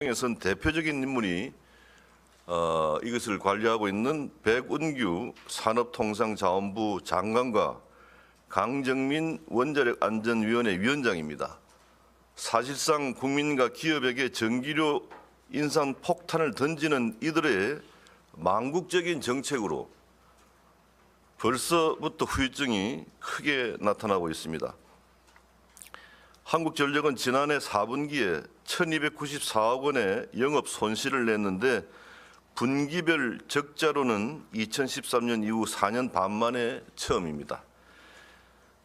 에선 대표적인 인물이 이것을 관리하고 있는 백운규 산업통상자원부 장관과 강정민 원자력안전위원회 위원장입니다. 사실상 국민과 기업에게 전기료 인상 폭탄을 던지는 이들의 망국적인 정책으로 벌써부터 후유증이 크게 나타나고 있습니다. 한국전력은 지난해 4분기에 1,294억 원의 영업 손실을 냈는데 분기별 적자로는 2013년 이후 4년 반 만에 처음입니다.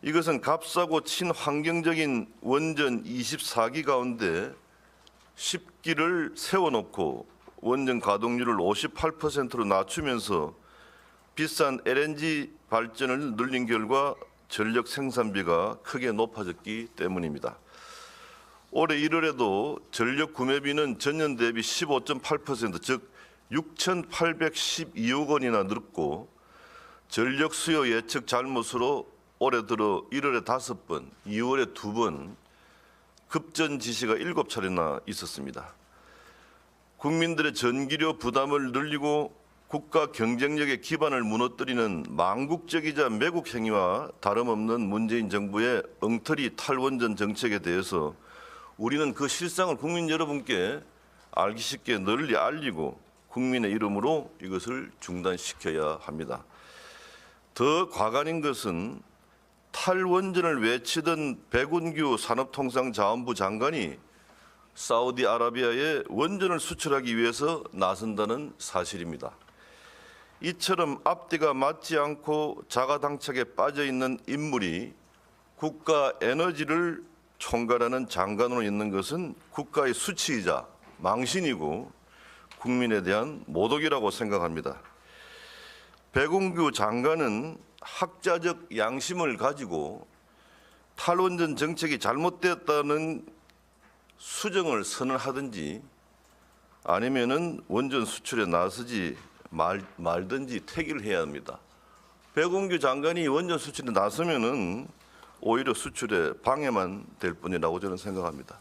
이것은 값싸고 친환경적인 원전 24기 가운데 10기를 세워놓고 원전 가동률을 58%로 낮추면서 비싼 LNG 발전을 늘린 결과 전력 생산비가 크게 높아졌기 때문입니다. 올해 1월에도 전력 구매비는 전년 대비 15.8%, 즉 6,812억 원이나 늘었고 전력 수요 예측 잘못으로 올해 들어 1월에 5번, 2월에 2번 급전 지시가 7차례나 있었습니다. 국민들의 전기료 부담을 늘리고 국가 경쟁력의 기반을 무너뜨리는 망국적이자 매국 행위와 다름없는 문재인 정부의 엉터리 탈원전 정책에 대해서 우리는 그 실상을 국민 여러분께 알기 쉽게 널리 알리고 국민의 이름으로 이것을 중단시켜야 합니다. 더 과간인 것은 탈원전을 외치던 백운규 산업통상자원부 장관이 사우디아라비아에 원전을 수출하기 위해서 나선다는 사실입니다. 이처럼 앞뒤가 맞지 않고 자가당착에 빠져있는 인물이 국가 에너지를 총괄하는 장관으로 있는 것은 국가의 수치이자 망신이고 국민에 대한 모독이라고 생각합니다. 백운규 장관은 학자적 양심을 가지고 탈원전 정책이 잘못되었다는 수정을 선언하든지 아니면은 원전 수출에 나서지 말든지 태기를 해야 합니다. 백운규 장관이 원전 수출에 나서면은 오히려 수출에 방해만 될 뿐이라고 저는 생각합니다.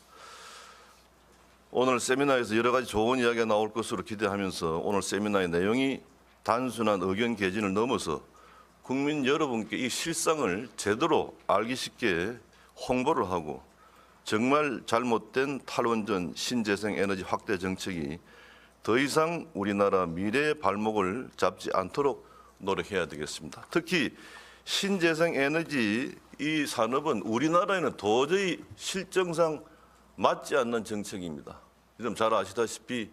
오늘 세미나에서 여러 가지 좋은 이야기가 나올 것으로 기대하면서 오늘 세미나의 내용이 단순한 의견 개진을 넘어서 국민 여러분께 이 실상을 제대로 알기 쉽게 홍보를 하고 정말 잘못된 탈원전 신재생 에너지 확대 정책이 더 이상 우리나라 미래의 발목을 잡지 않도록 노력해야 되겠습니다. 특히 신재생 에너지 이 산업은 우리나라에는 도저히 실정상 맞지 않는 정책입니다. 좀 잘 아시다시피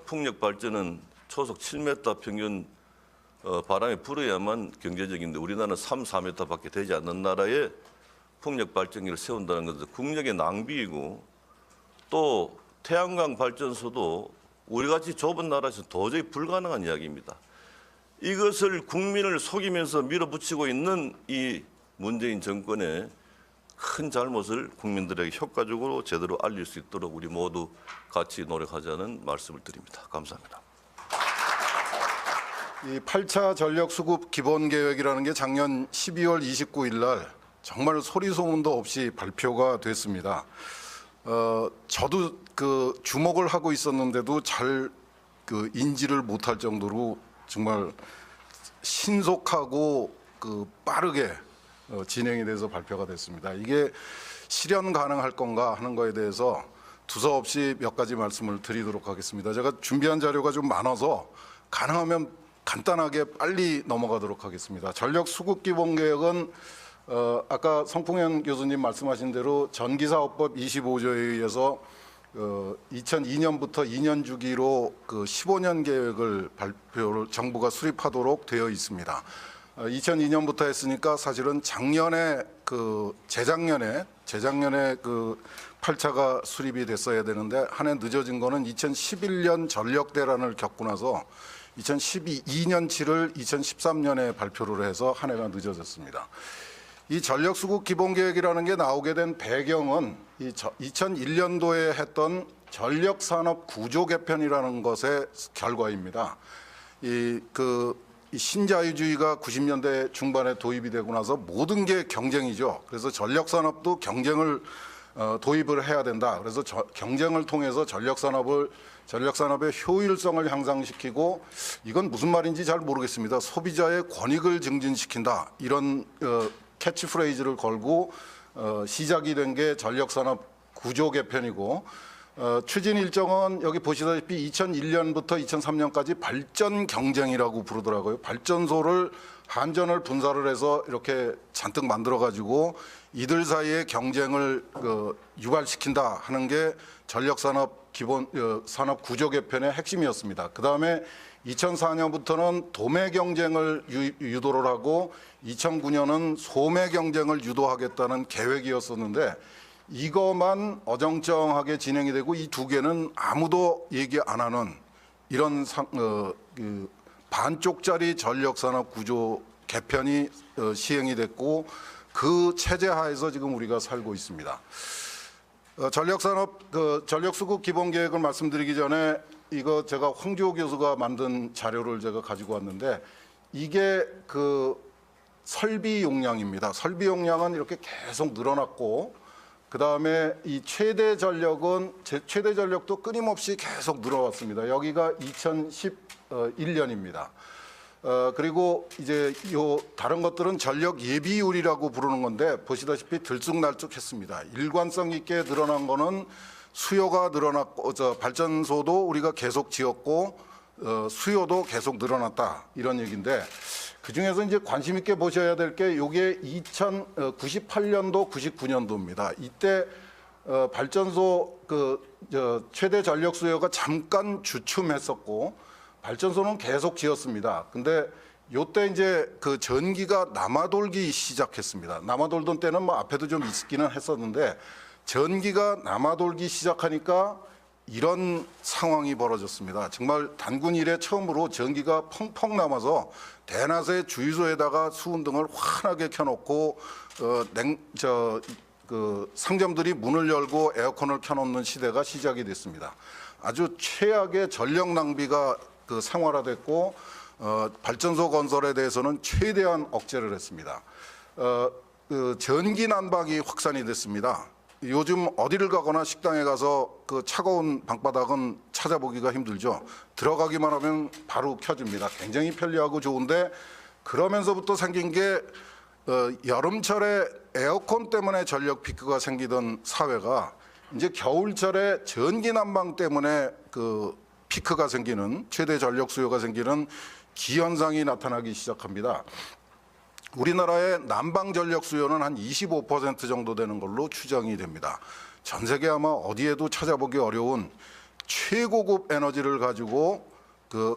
풍력 발전은 초속 7m 평균 바람이 불어야만 경제적인데 우리나라는 3, 4m밖에 되지 않는 나라에 풍력 발전기를 세운다는 것은 국력의 낭비이고 또 태양광 발전소도 우리같이 좁은 나라에서 도저히 불가능한 이야기입니다. 이것을 국민을 속이면서 밀어붙이고 있는 이 문재인 정권의 큰 잘못을 국민들에게 효과적으로 제대로 알릴 수 있도록 우리 모두 같이 노력하자는 말씀을 드립니다. 감사합니다. 이 8차 전력 수급 기본 계획이라는 게 작년 12월 29일 날 정말 소리 소문도 없이 발표가 됐습니다. 저도 그 주목을 하고 있었는데도 잘 그 인지를 못할 정도로 정말 신속하고 그 빠르게 진행이 돼서 발표가 됐습니다. 이게 실현 가능할 건가 하는 거에 대해서 두서없이 몇 가지 말씀을 드리도록 하겠습니다. 제가 준비한 자료가 좀 많아서 가능하면 간단하게 빨리 넘어가도록 하겠습니다. 전력 수급 기본 계획은 아까 성풍현 교수님 말씀하신 대로 전기사업법 25조에 의해서 2002년부터 2년 주기로 그 15년 계획을 발표를 정부가 수립하도록 되어 있습니다. 2002년부터 했으니까 사실은 작년에 그 재작년에 그 8차가 수립이 됐어야 되는데 한 해 늦어진 거는 2011년 전력 대란을 겪고 나서 2012년치를 2013년에 발표를 해서 한 해가 늦어졌습니다. 이 전력 수급 기본 계획이라는 게 나오게 된 배경은 2001년도에 했던 전력 산업 구조 개편이라는 것의 결과입니다. 이 신자유주의가 90년대 중반에 도입이 되고 나서 모든 게 경쟁이죠. 그래서 전력 산업도 경쟁을 도입을 해야 된다. 그래서 경쟁을 통해서 전력산업의 효율성을 향상시키고 이건 무슨 말인지 잘 모르겠습니다. 소비자의 권익을 증진시킨다. 이런 캐치프레이즈를 걸고 시작이 된 게 전력산업 구조 개편이고 추진 일정은 여기 보시다시피 2001년부터 2003년까지 발전 경쟁이라고 부르더라고요. 발전소를 한전을 분사를 해서 이렇게 잔뜩 만들어 가지고 이들 사이의 경쟁을 유발시킨다 하는 게 전력산업 기본 산업 구조 개편의 핵심이었습니다. 그다음에 2004년부터는 도매 경쟁을 유도를 하고 2009년은 소매 경쟁을 유도하겠다는 계획이었었는데 이것만 어정쩡하게 진행이 되고 이 두 개는 아무도 얘기 안 하는 이런 반쪽짜리 전력산업 구조 개편이 시행이 됐고 그 체제 하에서 지금 우리가 살고 있습니다. 전력산업 전력수급 기본계획을 말씀드리기 전에 이거 제가 황주호 교수가 만든 자료를 제가 가지고 왔는데 이게 설비 용량입니다. 설비 용량은 이렇게 계속 늘어났고 그다음에 이 최대 전력도 끊임없이 계속 늘어왔습니다. 여기가 2011년입니다. 그리고 이제 요 다른 것들은 전력 예비율이라고 부르는 건데 보시다시피 들쑥날쑥했습니다. 일관성 있게 늘어난 거는 수요가 늘어났고 발전소도 우리가 계속 지었고 수요도 계속 늘어났다 이런 얘기인데 그 중에서 이제 관심 있게 보셔야 될 게 요게 2098년도 99년도입니다. 이때 발전소 최대 전력 수요가 잠깐 주춤했었고 발전소는 계속 지었습니다. 근데 요때 이제 전기가 남아돌기 시작했습니다. 남아돌던 때는 뭐 앞에도 좀 있기는 했었는데 전기가 남아돌기 시작하니까 이런 상황이 벌어졌습니다. 정말 단군 이래 처음으로 전기가 펑펑 남아서 대낮에 주유소에다가 수은등을 환하게 켜놓고 상점들이 문을 열고 에어컨을 켜놓는 시대가 시작이 됐습니다. 아주 최악의 전력 낭비가 생활화됐고 발전소 건설에 대해서는 최대한 억제를 했습니다. 전기 난방이 확산이 됐습니다. 요즘 어디를 가거나 식당에 가서 차가운 방바닥은 찾아보기가 힘들죠. 들어가기만 하면 바로 켜줍니다. 굉장히 편리하고 좋은데 그러면서부터 생긴 게 여름철에 에어컨 때문에 전력 피크가 생기던 사회가 이제 겨울철에 전기 난방 때문에 피크가 생기는 최대 전력 수요가 생기는 기현상이 나타나기 시작합니다. 우리나라의 난방 전력 수요는 한 25% 정도 되는 걸로 추정이 됩니다. 전 세계 아마 어디에도 찾아보기 어려운 최고급 에너지를 가지고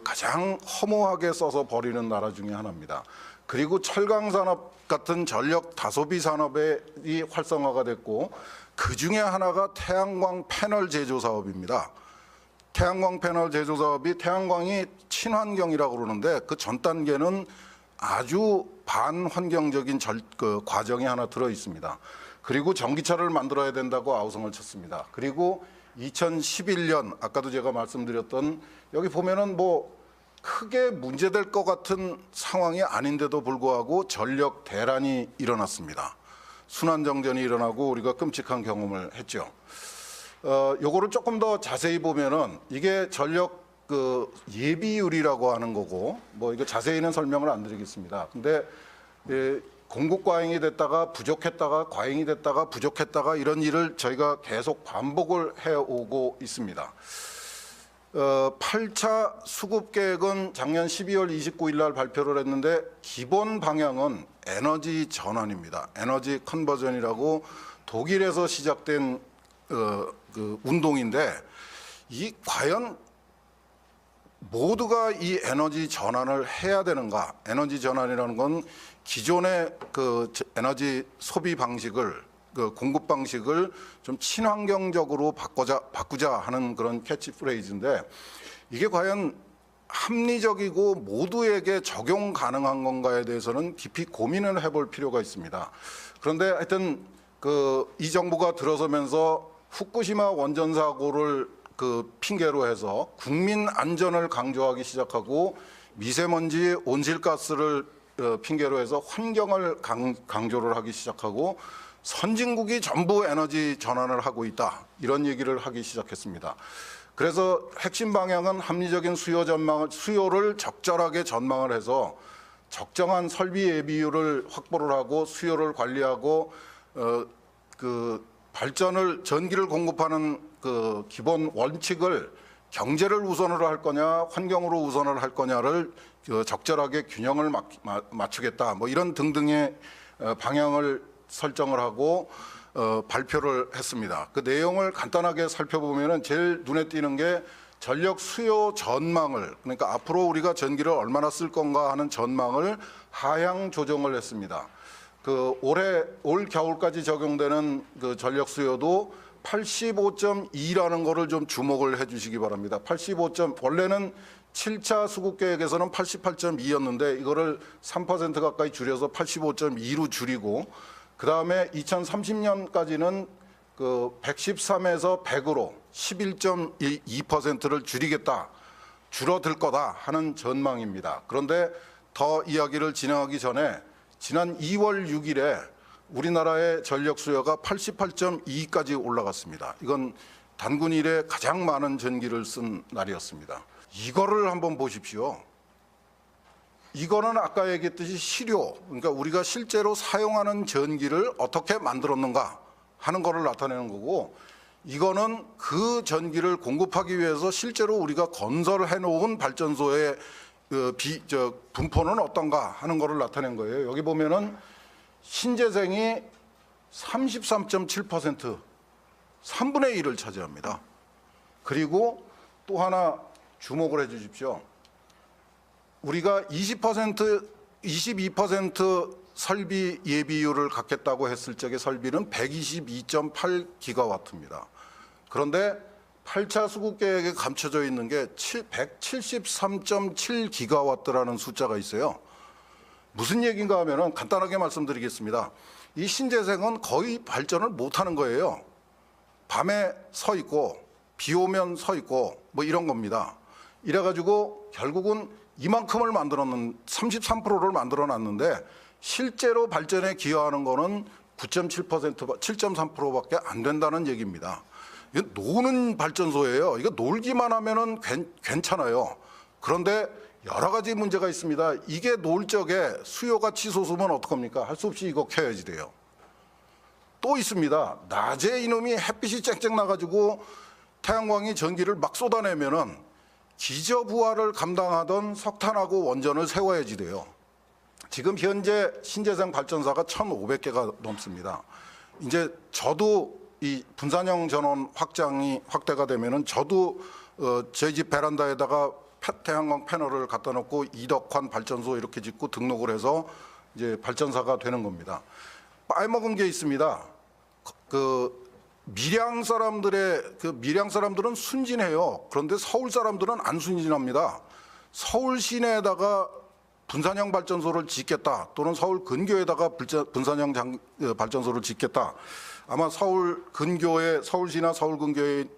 가장 허무하게 써서 버리는 나라 중에 하나입니다. 그리고 철강 산업 같은 전력 다소비 산업이 활성화가 됐고 그 중에 하나가 태양광 패널 제조 사업입니다. 태양광 패널 제조 사업이 태양광이 친환경이라고 그러는데 그 전 단계는 아주 반환경적인 과정이 하나 들어 있습니다. 그리고 전기차를 만들어야 된다고 아우성을 쳤습니다. 그리고 2011년 아까도 제가 말씀드렸던 여기 보면은 뭐 크게 문제될 것 같은 상황이 아닌데도 불구하고 전력 대란이 일어났습니다. 순환정전이 일어나고 우리가 끔찍한 경험을 했죠. 요거를 조금 더 자세히 보면은 이게 전력 예비율이라고 하는 거고 뭐 이거 자세히는 설명을 안 드리겠습니다. 근데 공급 과잉이 됐다가 부족했다가 과잉이 됐다가 부족했다가 이런 일을 저희가 계속 반복을 해오고 있습니다. 8차 수급 계획은 작년 12월 29일 날 발표를 했는데 기본 방향은 에너지 전환입니다. 에너지 컨버전이라고 독일에서 시작된 운동인데 이 과연 모두가 이 에너지 전환을 해야 되는가? 에너지 전환이라는 건 기존의 에너지 소비 방식을 공급 방식을 좀 친환경적으로 바꾸자 하는 그런 캐치프레이즈인데 이게 과연 합리적이고 모두에게 적용 가능한 건가에 대해서는 깊이 고민을 해볼 필요가 있습니다. 그런데 하여튼 이 정부가 들어서면서 후쿠시마 원전 사고를 핑계로 해서 국민 안전을 강조하기 시작하고 미세먼지 온실가스를 핑계로 해서 환경을 강조를 하기 시작하고 선진국이 전부 에너지 전환을 하고 있다. 이런 얘기를 하기 시작했습니다. 그래서 핵심 방향은 합리적인 수요를 적절하게 전망을 해서 적정한 설비 예비율을 확보를 하고 수요를 관리하고 전기를 공급하는 그 기본 원칙을 경제를 우선으로 할 거냐, 환경으로 우선을 할 거냐를 적절하게 균형을 맞추겠다. 뭐 이런 등등의 방향을 설정을 하고 발표를 했습니다. 그 내용을 간단하게 살펴보면은 제일 눈에 띄는 게 전력 수요 전망을, 그러니까 앞으로 우리가 전기를 얼마나 쓸 건가 하는 전망을 하향 조정을 했습니다. 올 겨울까지 적용되는 그 전력 수요도 85.2라는 거를 좀 주목을 해 주시기 바랍니다. 85점, 원래는 7차 수급 계획에서는 88.2였는데 이거를 3% 가까이 줄여서 85.2로 줄이고, 그다음에 2030년까지는 그 113에서 100으로 11.2%를 줄이겠다, 줄어들 거다 하는 전망입니다. 그런데 더 이야기를 진행하기 전에 지난 2월 6일에 우리나라의 전력 수요가 88.2까지 올라갔습니다. 이건 단군 이래 가장 많은 전기를 쓴 날이었습니다. 이거를 한번 보십시오. 이거는 아까 얘기했듯이 실효, 그러니까 우리가 실제로 사용하는 전기를 어떻게 만들었는가 하는 거를 나타내는 거고, 이거는 그 전기를 공급하기 위해서 실제로 우리가 건설해 놓은 발전소의 분포는 어떤가 하는 거를 나타낸 거예요. 여기 보면은 신재생이 33.7%, 3분의 1을 차지합니다. 그리고 또 하나 주목을 해 주십시오. 우리가 22% 설비 예비율을 갖겠다고 했을 적의 설비는 122.8기가와트입니다. 그런데 8차 수급 계획에 감춰져 있는 게 173.7기가와트라는 숫자가 있어요. 무슨 얘기인가 하면은 간단하게 말씀드리겠습니다. 이 신재생은 거의 발전을 못하는 거예요. 밤에 서 있고 비 오면 서 있고 뭐 이런 겁니다. 이래가지고 결국은 이만큼을 33%를 만들어놨는데 실제로 발전에 기여하는 거는 9.7%, 7.3%밖에 안 된다는 얘기입니다. 이거 노는 발전소예요. 이거 놀기만 하면은 괜찮아요. 그런데 여러 가지 문제가 있습니다. 이게 놀 적에 수요가 치솟으면 어떡합니까? 할 수 없이 이거 켜야지 돼요. 또 있습니다. 낮에 이놈이 햇빛이 쨍쨍 나가지고 태양광이 전기를 막 쏟아내면은 기저부하를 감당하던 석탄하고 원전을 세워야지 돼요. 지금 현재 신재생 발전사가 1,500개가 넘습니다. 이제 저도 이 분산형 전원 확대가 되면은 저도 저희 집 베란다에다가 태양광 패널을 갖다 놓고 이덕환 발전소 이렇게 짓고 등록을 해서 이제 발전사가 되는 겁니다. 빠먹은 게 있습니다. 밀양 사람들은 순진해요. 그런데 서울 사람들은 안 순진합니다. 서울 시내에다가 분산형 발전소를 짓겠다, 또는 서울 근교에다가 분산형 발전소를 짓겠다. 아마 서울 근교에, 서울시나 서울 근교의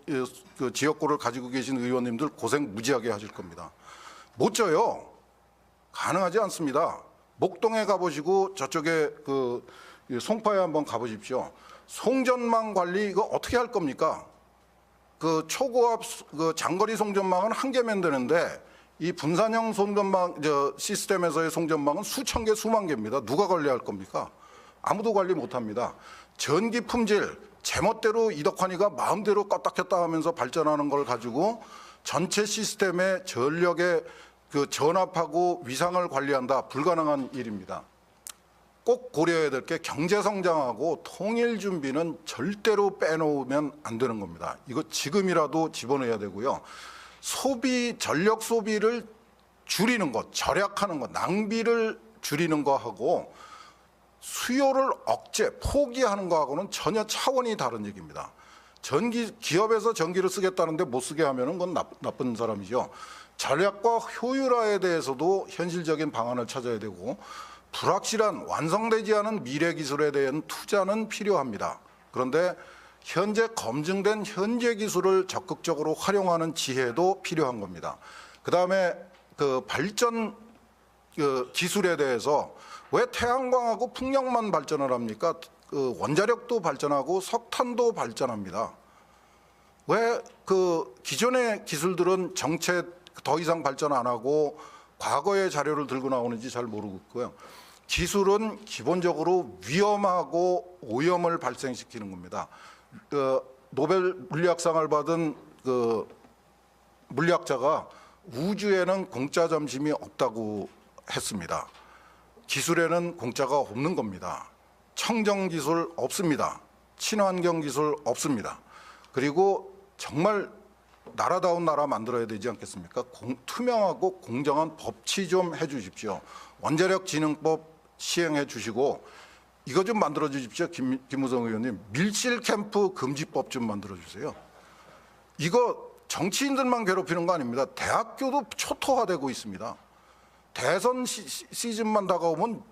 그 지역구를 가지고 계신 의원님들 고생 무지하게 하실 겁니다. 못 져요. 가능하지 않습니다. 목동에 가보시고 저쪽에 그 송파에 한번 가보십시오. 송전망 관리 이거 어떻게 할 겁니까? 그 초고압 장거리 송전망은 한 개면 되는데 이 분산형 송전망 시스템에서의 송전망은 수천 개, 수만 개입니다. 누가 관리할 겁니까? 아무도 관리 못합니다. 전기 품질 제멋대로 이덕환이가 마음대로 껐다 켰다 하면서 발전하는 걸 가지고 전체 시스템의 전력의 전압하고 위상을 관리한다, 불가능한 일입니다. 꼭 고려해야 될 게 경제 성장하고 통일 준비는 절대로 빼놓으면 안 되는 겁니다. 이거 지금이라도 집어넣어야 되고요. 전력 소비를 줄이는 것, 절약하는 것, 낭비를 줄이는 거하고 수요를 포기하는 거하고는 전혀 차원이 다른 얘기입니다. 기업에서 전기를 쓰겠다는데 못 쓰게 하면은 그건 나쁜 사람이죠. 전략과 효율화에 대해서도 현실적인 방안을 찾아야 되고, 불확실한 완성되지 않은 미래 기술에 대한 투자는 필요합니다. 그런데 현재 검증된 현재 기술을 적극적으로 활용하는 지혜도 필요한 겁니다. 그다음에 발전 기술에 대해서 왜 태양광하고 풍력만 발전을 합니까? 그 원자력도 발전하고 석탄도 발전합니다. 왜 그 기존의 기술들은 정체 더 이상 발전 안 하고 과거의 자료를 들고 나오는지 잘 모르겠고요. 기술은 기본적으로 위험하고 오염을 발생시키는 겁니다. 그 노벨 물리학상을 받은 그 물리학자가 우주에는 공짜 점심이 없다고 했습니다. 기술에는 공짜가 없는 겁니다. 청정 기술 없습니다. 친환경 기술 없습니다. 그리고 정말 나라다운 나라 만들어야 되지 않겠습니까? 투명하고 공정한 법치 좀 해주십시오. 원자력진흥법 시행해 주시고 이거 좀 만들어 주십시오. 김무성 의원님, 밀실 캠프 금지법 좀 만들어 주세요. 이거 정치인들만 괴롭히는 거 아닙니다. 대학교도 초토화되고 있습니다. 대선 시즌만 다가오면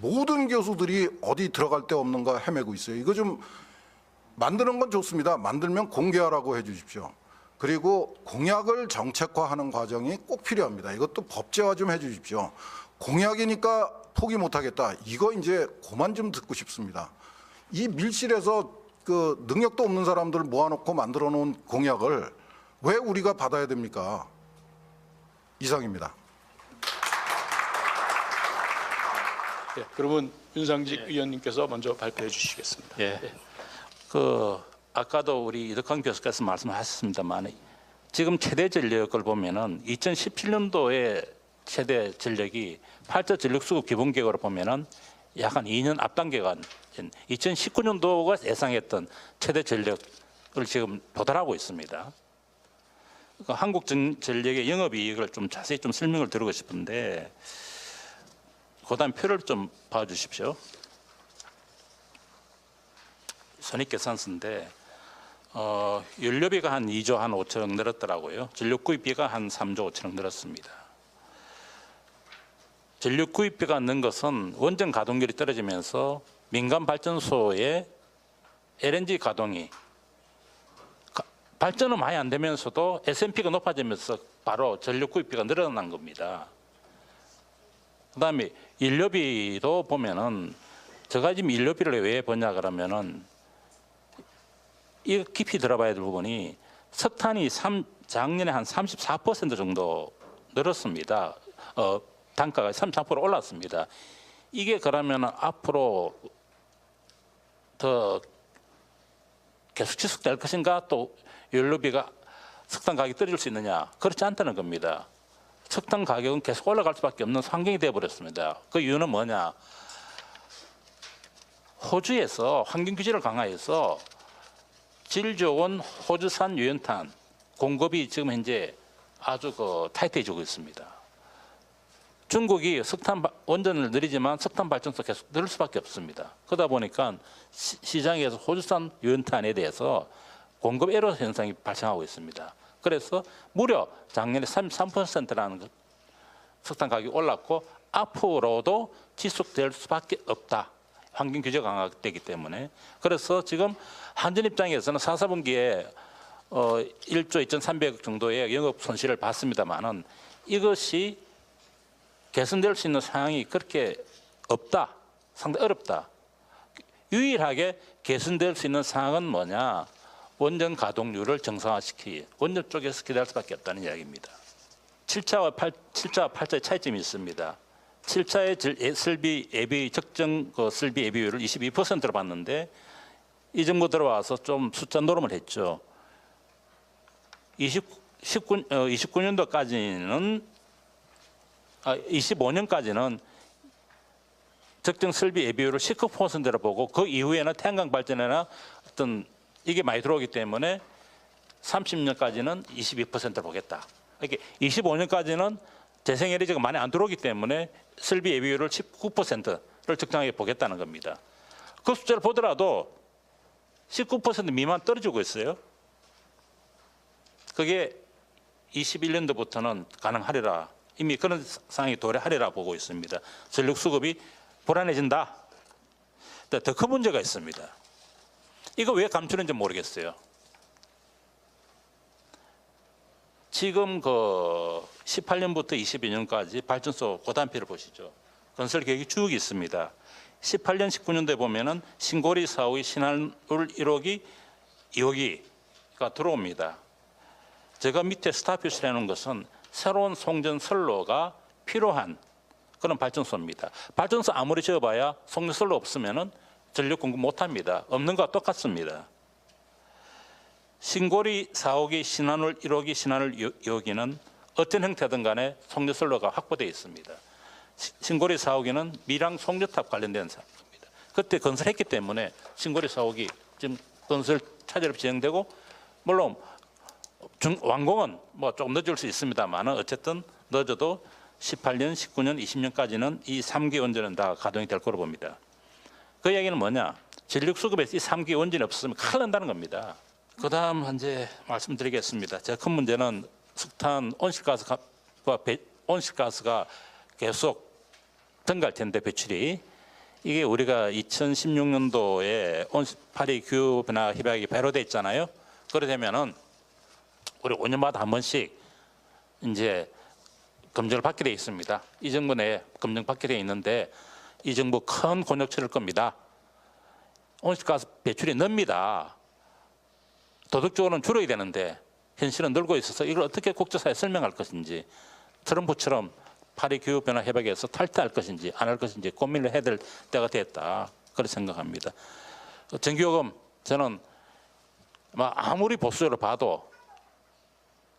모든 교수들이 어디 들어갈 데 없는가 헤매고 있어요. 이거 좀 만드는 건 좋습니다. 만들면 공개하라고 해 주십시오. 그리고 공약을 정책화하는 과정이 꼭 필요합니다. 이것도 법제화 좀 해 주십시오. 공약이니까 포기 못하겠다. 이거 이제 그만 좀 듣고 싶습니다. 이 밀실에서 그 능력도 없는 사람들을 모아놓고 만들어 놓은 공약을 왜 우리가 받아야 됩니까? 이상입니다. 예, 그러면 윤상직 의원님께서 먼저 발표해 주시겠습니다. 예. 그 아까도 우리 이덕환 교수께서 말씀하셨습니다만 지금 최대 전력을 보면은 2017년도에 최대 전력이 8조 전력 수급 기본 계획으로 보면은 약 한 2년 앞당겨간 2019년도가 예상했던 최대 전력을 지금 도달하고 있습니다. 그 한국전력의 영업이익을 좀 자세히 좀 설명을 드리고 싶은데 그다음 표를 좀 봐주십시오. 손익계산서인데 연료비가 한 2조 한 5천억 늘었더라고요. 전력구입비가 한 3조 5천억 늘었습니다. 전력구입비가 는 것은 원전 가동률이 떨어지면서 민간 발전소의 LNG 가동이 발전은 많이 안 되면서도 S&P가 높아지면서 바로 전력구입비가 늘어난 겁니다. 그다음에 연료비도 보면은 제가 지금 연료비를 왜 보냐 그러면은 이 깊이 들어봐야 될 부분이 석탄이 작년에 한 34% 정도 늘었습니다. 단가가 34% 올랐습니다. 이게 그러면 앞으로 더 계속 지속될 것인가? 또 연료비가 석탄 가격이 떨어질 수 있느냐? 그렇지 않다는 겁니다. 석탄 가격은 계속 올라갈 수밖에 없는 환경이 되어버렸습니다. 그 이유는 뭐냐? 호주에서 환경 규제를 강화해서 질 좋은 호주산 유연탄 공급이 지금 현재 아주 타이트해지고 있습니다. 중국이 석탄 원전을 늘리지만 석탄 발전소 계속 늘릴 수밖에 없습니다. 그러다 보니까 시장에서 호주산 유연탄에 대해서 공급 애로 현상이 발생하고 있습니다. 그래서 무려 작년에 33%라는 석탄 가격이 올랐고 앞으로도 지속될 수밖에 없다. 환경 규제 강화되기 때문에. 그래서 지금 한전 입장에서는 4사분기에 1조 2,300억 정도의 영업 손실을 봤습니다만은 이것이 개선될 수 있는 상황이 그렇게 없다. 상당히 어렵다. 유일하게 개선될 수 있는 상황은 뭐냐? 원전 가동률을 정상화시키 원전 쪽에서 기대할 수밖에 없다는 이야기입니다. 7차와 8차의 차이점이 있습니다. 7차의 설비 예비 적정 설비 예비율을 22%로 봤는데 이 정도 들어와서 좀 숫자 노름을 했죠. 25년까지는 적정 설비 예비율을 19%로 보고 그 이후에는 태양광 발전이나 어떤 이게 많이 들어오기 때문에 30년까지는 22%를 보겠다. 이렇게 25년까지는 재생에너지가 많이 안 들어오기 때문에 설비 예비율을 19%를 적정하게 보겠다는 겁니다. 그 숫자를 보더라도 19% 미만 떨어지고 있어요. 그게 21년도부터는 가능하리라. 이미 그런 상황이 도래하리라 보고 있습니다. 전력 수급이 불안해진다. 더 큰 문제가 있습니다. 이거 왜 감추는지 모르겠어요. 지금 18년부터 22년까지 발전소 고단표를 보시죠. 건설 계획이 쭉 있습니다. 18년, 19년도에 보면은 신고리 4억이 신한울 1억이 2억이가 들어옵니다. 제가 밑에 스타표시를 해놓은 것은 새로운 송전선로가 필요한 그런 발전소입니다. 발전소 아무리 지어봐야 송전선로 없으면은 전력 공급 못합니다. 없는 거와 똑같습니다. 신고리 4억이 신한울 1억이 신한울 2억이는 어떤 형태든 간에 송전선로가 확보되어 있습니다. 신고리 4억이는 밀양 송전탑 관련된 사업입니다. 그때 건설했기 때문에 신고리 4억이 지금 건설 차질 없이 진행되고, 물론 완공은 뭐 조금 늦을 수 있습니다만 어쨌든 늦어도 18년, 19년, 20년까지는 이 3기 원전은 다 가동이 될 거로 봅니다. 그 얘기는 뭐냐? 전력 수급에서 이 3기 원전이 없으면 큰일 난다는 겁니다. 그다음 이제 말씀드리겠습니다. 제일 큰 문제는 석탄 온실가스가 계속 증가할 텐데, 배출이 이게 우리가 2016년도에 파리 기후 변화 협약이 발효돼 있잖아요. 그래 되면은 우리 5년마다 한 번씩 이제 검증을 받게 돼 있습니다. 이 정부 내에 검증 받게 돼 있는데 이 정부 큰 곤욕 치를 겁니다. 온실가스 배출이 늡니다. 도덕적으로는 줄어야 되는데 현실은 늘고 있어서 이걸 어떻게 국제사회에 설명할 것인지, 트럼프처럼 파리 기후 변화 협약에서 탈퇴할 것인지 안 할 것인지 고민을 해야 될 때가 됐다, 그렇게 생각합니다. 전기요금, 저는 아무리 보수적으로 봐도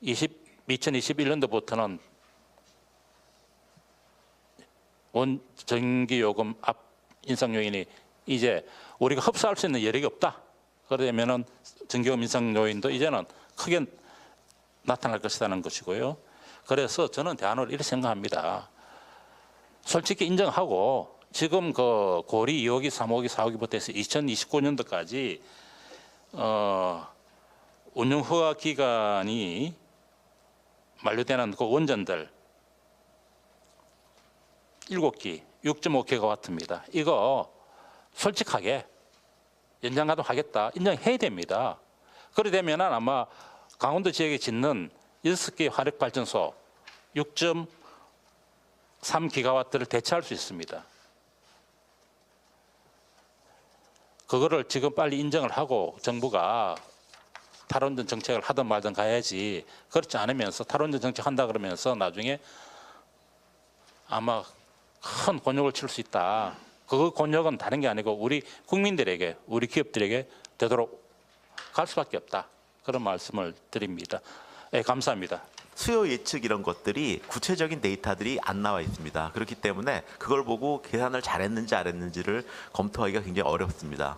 2021년도부터는 전기요금 앞 인상 요인이 이제 우리가 흡수할 수 있는 여력이 없다. 그러면은 전기요금 인상 요인도 이제는 크게 나타날 것이라는 것이고요. 그래서 저는 대안으로 이렇게 생각합니다. 솔직히 인정하고 지금 그 고리 2호기, 3호기, 4호기부터 해서 2029년도까지 운영 허가 기간이 만료되는 그 원전들 7기 6.5GW입니다. 이거 솔직하게 연장 가동하겠다 인정해야 됩니다. 그래 되면 아마 강원도 지역에 짓는 6개 화력발전소 6.3GW를 대체할 수 있습니다. 그거를 지금 빨리 인정을 하고 정부가 탈원전 정책을 하든 말든 가야지, 그렇지 않으면서 탈원전 정책 한다 그러면서 나중에 아마 큰 곤욕을 치를 수 있다. 그 곤욕은 다른 게 아니고 우리 국민들에게, 우리 기업들에게 되도록 갈 수밖에 없다. 그런 말씀을 드립니다. 네, 감사합니다. 수요 예측 이런 것들이 구체적인 데이터들이 안 나와 있습니다. 그렇기 때문에 그걸 보고 계산을 잘했는지 안 했는지를 검토하기가 굉장히 어렵습니다.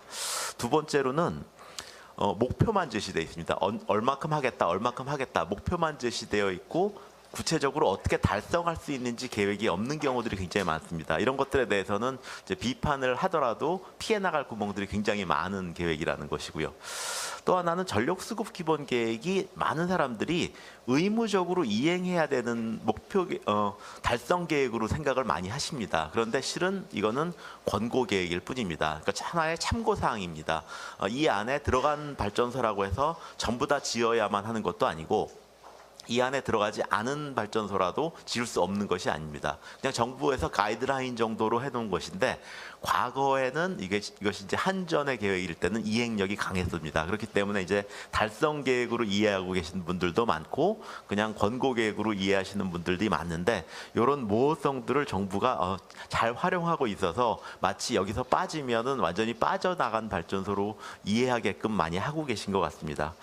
두 번째로는 목표만 제시되어 있습니다. 얼마큼 하겠다 목표만 제시되어 있고 구체적으로 어떻게 달성할 수 있는지 계획이 없는 경우들이 굉장히 많습니다. 이런 것들에 대해서는 이제 비판을 하더라도 피해 나갈 구멍들이 굉장히 많은 계획이라는 것이고요. 또 하나는 전력수급 기본 계획이 많은 사람들이 의무적으로 이행해야 되는 목표 달성 계획으로 생각을 많이 하십니다. 그런데 실은 이거는 권고 계획일 뿐입니다. 그러니까 하나의 참고 사항입니다. 이 안에 들어간 발전소라고 해서 전부 다 지어야만 하는 것도 아니고 이 안에 들어가지 않은 발전소라도 지을 수 없는 것이 아닙니다. 그냥 정부에서 가이드라인 정도로 해놓은 것인데 과거에는 이것이 이제 한전의 계획일 때는 이행력이 강했습니다. 그렇기 때문에 이제 달성 계획으로 이해하고 계신 분들도 많고 그냥 권고 계획으로 이해하시는 분들이 많은데 이런 모호성들을 정부가 잘 활용하고 있어서 마치 여기서 빠지면은 완전히 빠져나간 발전소로 이해하게끔 많이 하고 계신 것 같습니다.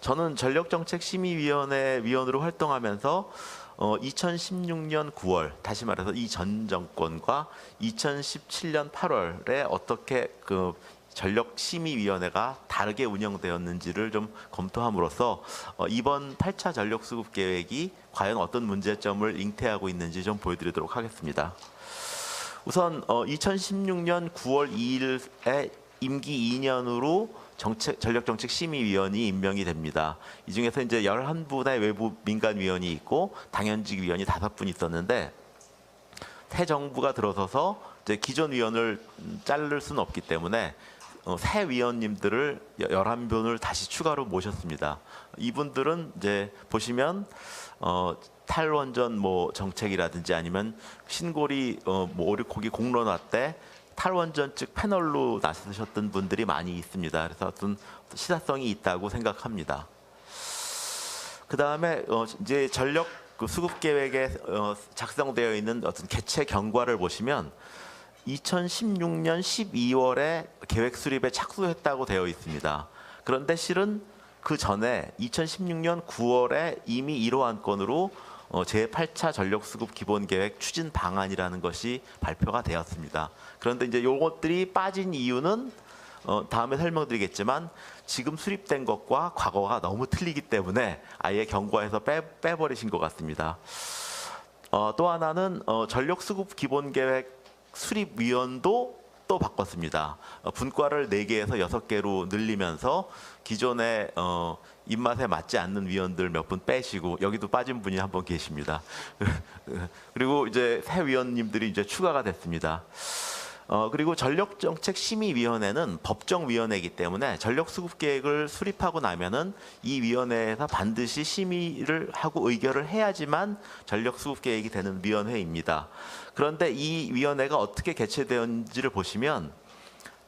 저는 전력정책심의위원회 위원으로 활동하면서 2016년 9월, 다시 말해서 이 전 정권과 2017년 8월에 어떻게 그 전력심의위원회가 다르게 운영되었는지를 좀 검토함으로써 이번 8차 전력수급 계획이 과연 어떤 문제점을 잉태하고 있는지 좀 보여드리도록 하겠습니다. 우선 2016년 9월 2일에 임기 2년으로 전력정책심의위원이 임명이 됩니다. 이 중에서 이제 11분의 외부 민간위원이 있고 당연직 위원이 5분 있었는데 새 정부가 들어서서 이제 기존 위원을 자를 수는 없기 때문에 새 위원님들을 11분을 다시 추가로 모셨습니다. 이분들은 이제 보시면 탈원전 뭐 정책이라든지 아니면 신고리 뭐 오리코기 공론화 때 탈원전 측 패널로 나서셨던 분들이 많이 있습니다. 그래서 어떤 시사성이 있다고 생각합니다. 그 다음에 이제 전력 수급 계획에 작성되어 있는 어떤 개최 경과를 보시면 2016년 12월에 계획 수립에 착수했다고 되어 있습니다. 그런데 실은 그 전에 2016년 9월에 이미 1호 안건으로 제8차 전력수급 기본계획 추진 방안이라는 것이 발표가 되었습니다. 그런데 이제 요것들이 빠진 이유는 다음에 설명드리겠지만 지금 수립된 것과 과거가 너무 틀리기 때문에 아예 경과에서 빼버리신 것 같습니다. 또 하나는 전력수급 기본계획 수립위원도 또 바꿨습니다. 분과를 4개에서 6개로 늘리면서 기존의 입맛에 맞지 않는 위원들 몇 분 빼시고 여기도 빠진 분이 한 분 계십니다. 그리고 이제 새 위원님들이 이제 추가가 됐습니다. 그리고 전력정책심의위원회는 법정위원회이기 때문에 전력수급계획을 수립하고 나면은 이 위원회에서 반드시 심의를 하고 의결을 해야지만 전력수급계획이 되는 위원회입니다. 그런데 이 위원회가 어떻게 개최되었는지를 보시면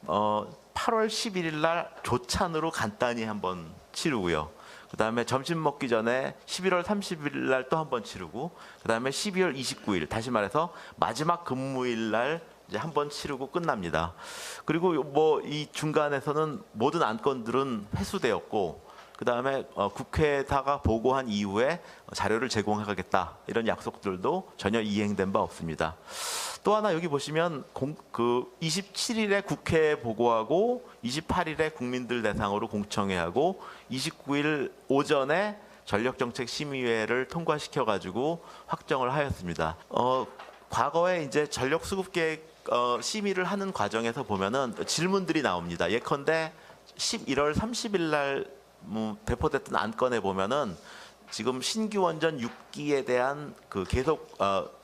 8월 11일 날 조찬으로 간단히 한번 치르고요. 그다음에 점심 먹기 전에 11월 30일 날 또 한번 치르고 그다음에 12월 29일 다시 말해서 마지막 근무일 날 이제 한번 치르고 끝납니다. 그리고 뭐 이 중간에서는 모든 안건들은 회수되었고 그다음에 국회에다가 보고한 이후에 자료를 제공하겠다 이런 약속들도 전혀 이행된 바 없습니다. 또 하나 여기 보시면 27일에 국회에 보고하고 28일에 국민들 대상으로 공청회하고 29일 오전에 전력정책심의회를 통과시켜가지고 확정을 하였습니다. 과거에 이제 전력수급계획 심의를 하는 과정에서 보면은 질문들이 나옵니다. 예컨대 11월 30일 날 배포됐던 안건에 보면은 지금 신규 원전 6기에 대한 그 계속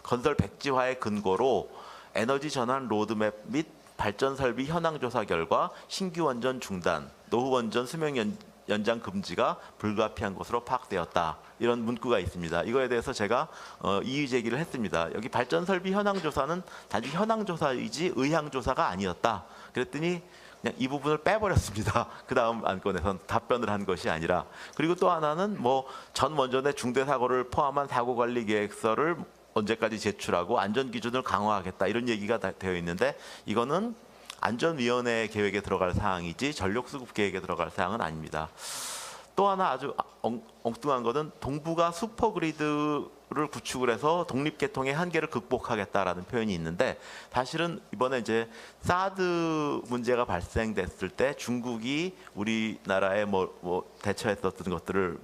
건설 백지화의 근거로 에너지 전환 로드맵 및 발전 설비 현황 조사 결과 신규 원전 중단, 노후 원전 수명 연장 금지가 불가피한 것으로 파악되었다. 이런 문구가 있습니다. 이거에 대해서 제가 이의 제기를 했습니다. 여기 발전 설비 현황 조사는 단지 현황 조사이지 의향 조사가 아니었다. 그랬더니 그냥 이 부분을 빼버렸습니다. 그 다음 안건에선 답변을 한 것이 아니라. 그리고 또 하나는 뭐 전 원전의 중대 사고를 포함한 사고 관리 계획서를 언제까지 제출하고 안전 기준을 강화하겠다 이런 얘기가 되어 있는데 이거는 안전위원회 계획에 들어갈 사항이지 전력수급 계획에 들어갈 사항은 아닙니다. 또 하나 아주 엉뚱한 것은 동부가 슈퍼그리드를 구축을 해서 독립계통의 한계를 극복하겠다라는 표현이 있는데 사실은 이번에 이제 사드 문제가 발생됐을 때 중국이 우리나라에 뭐 대처했었던 것들을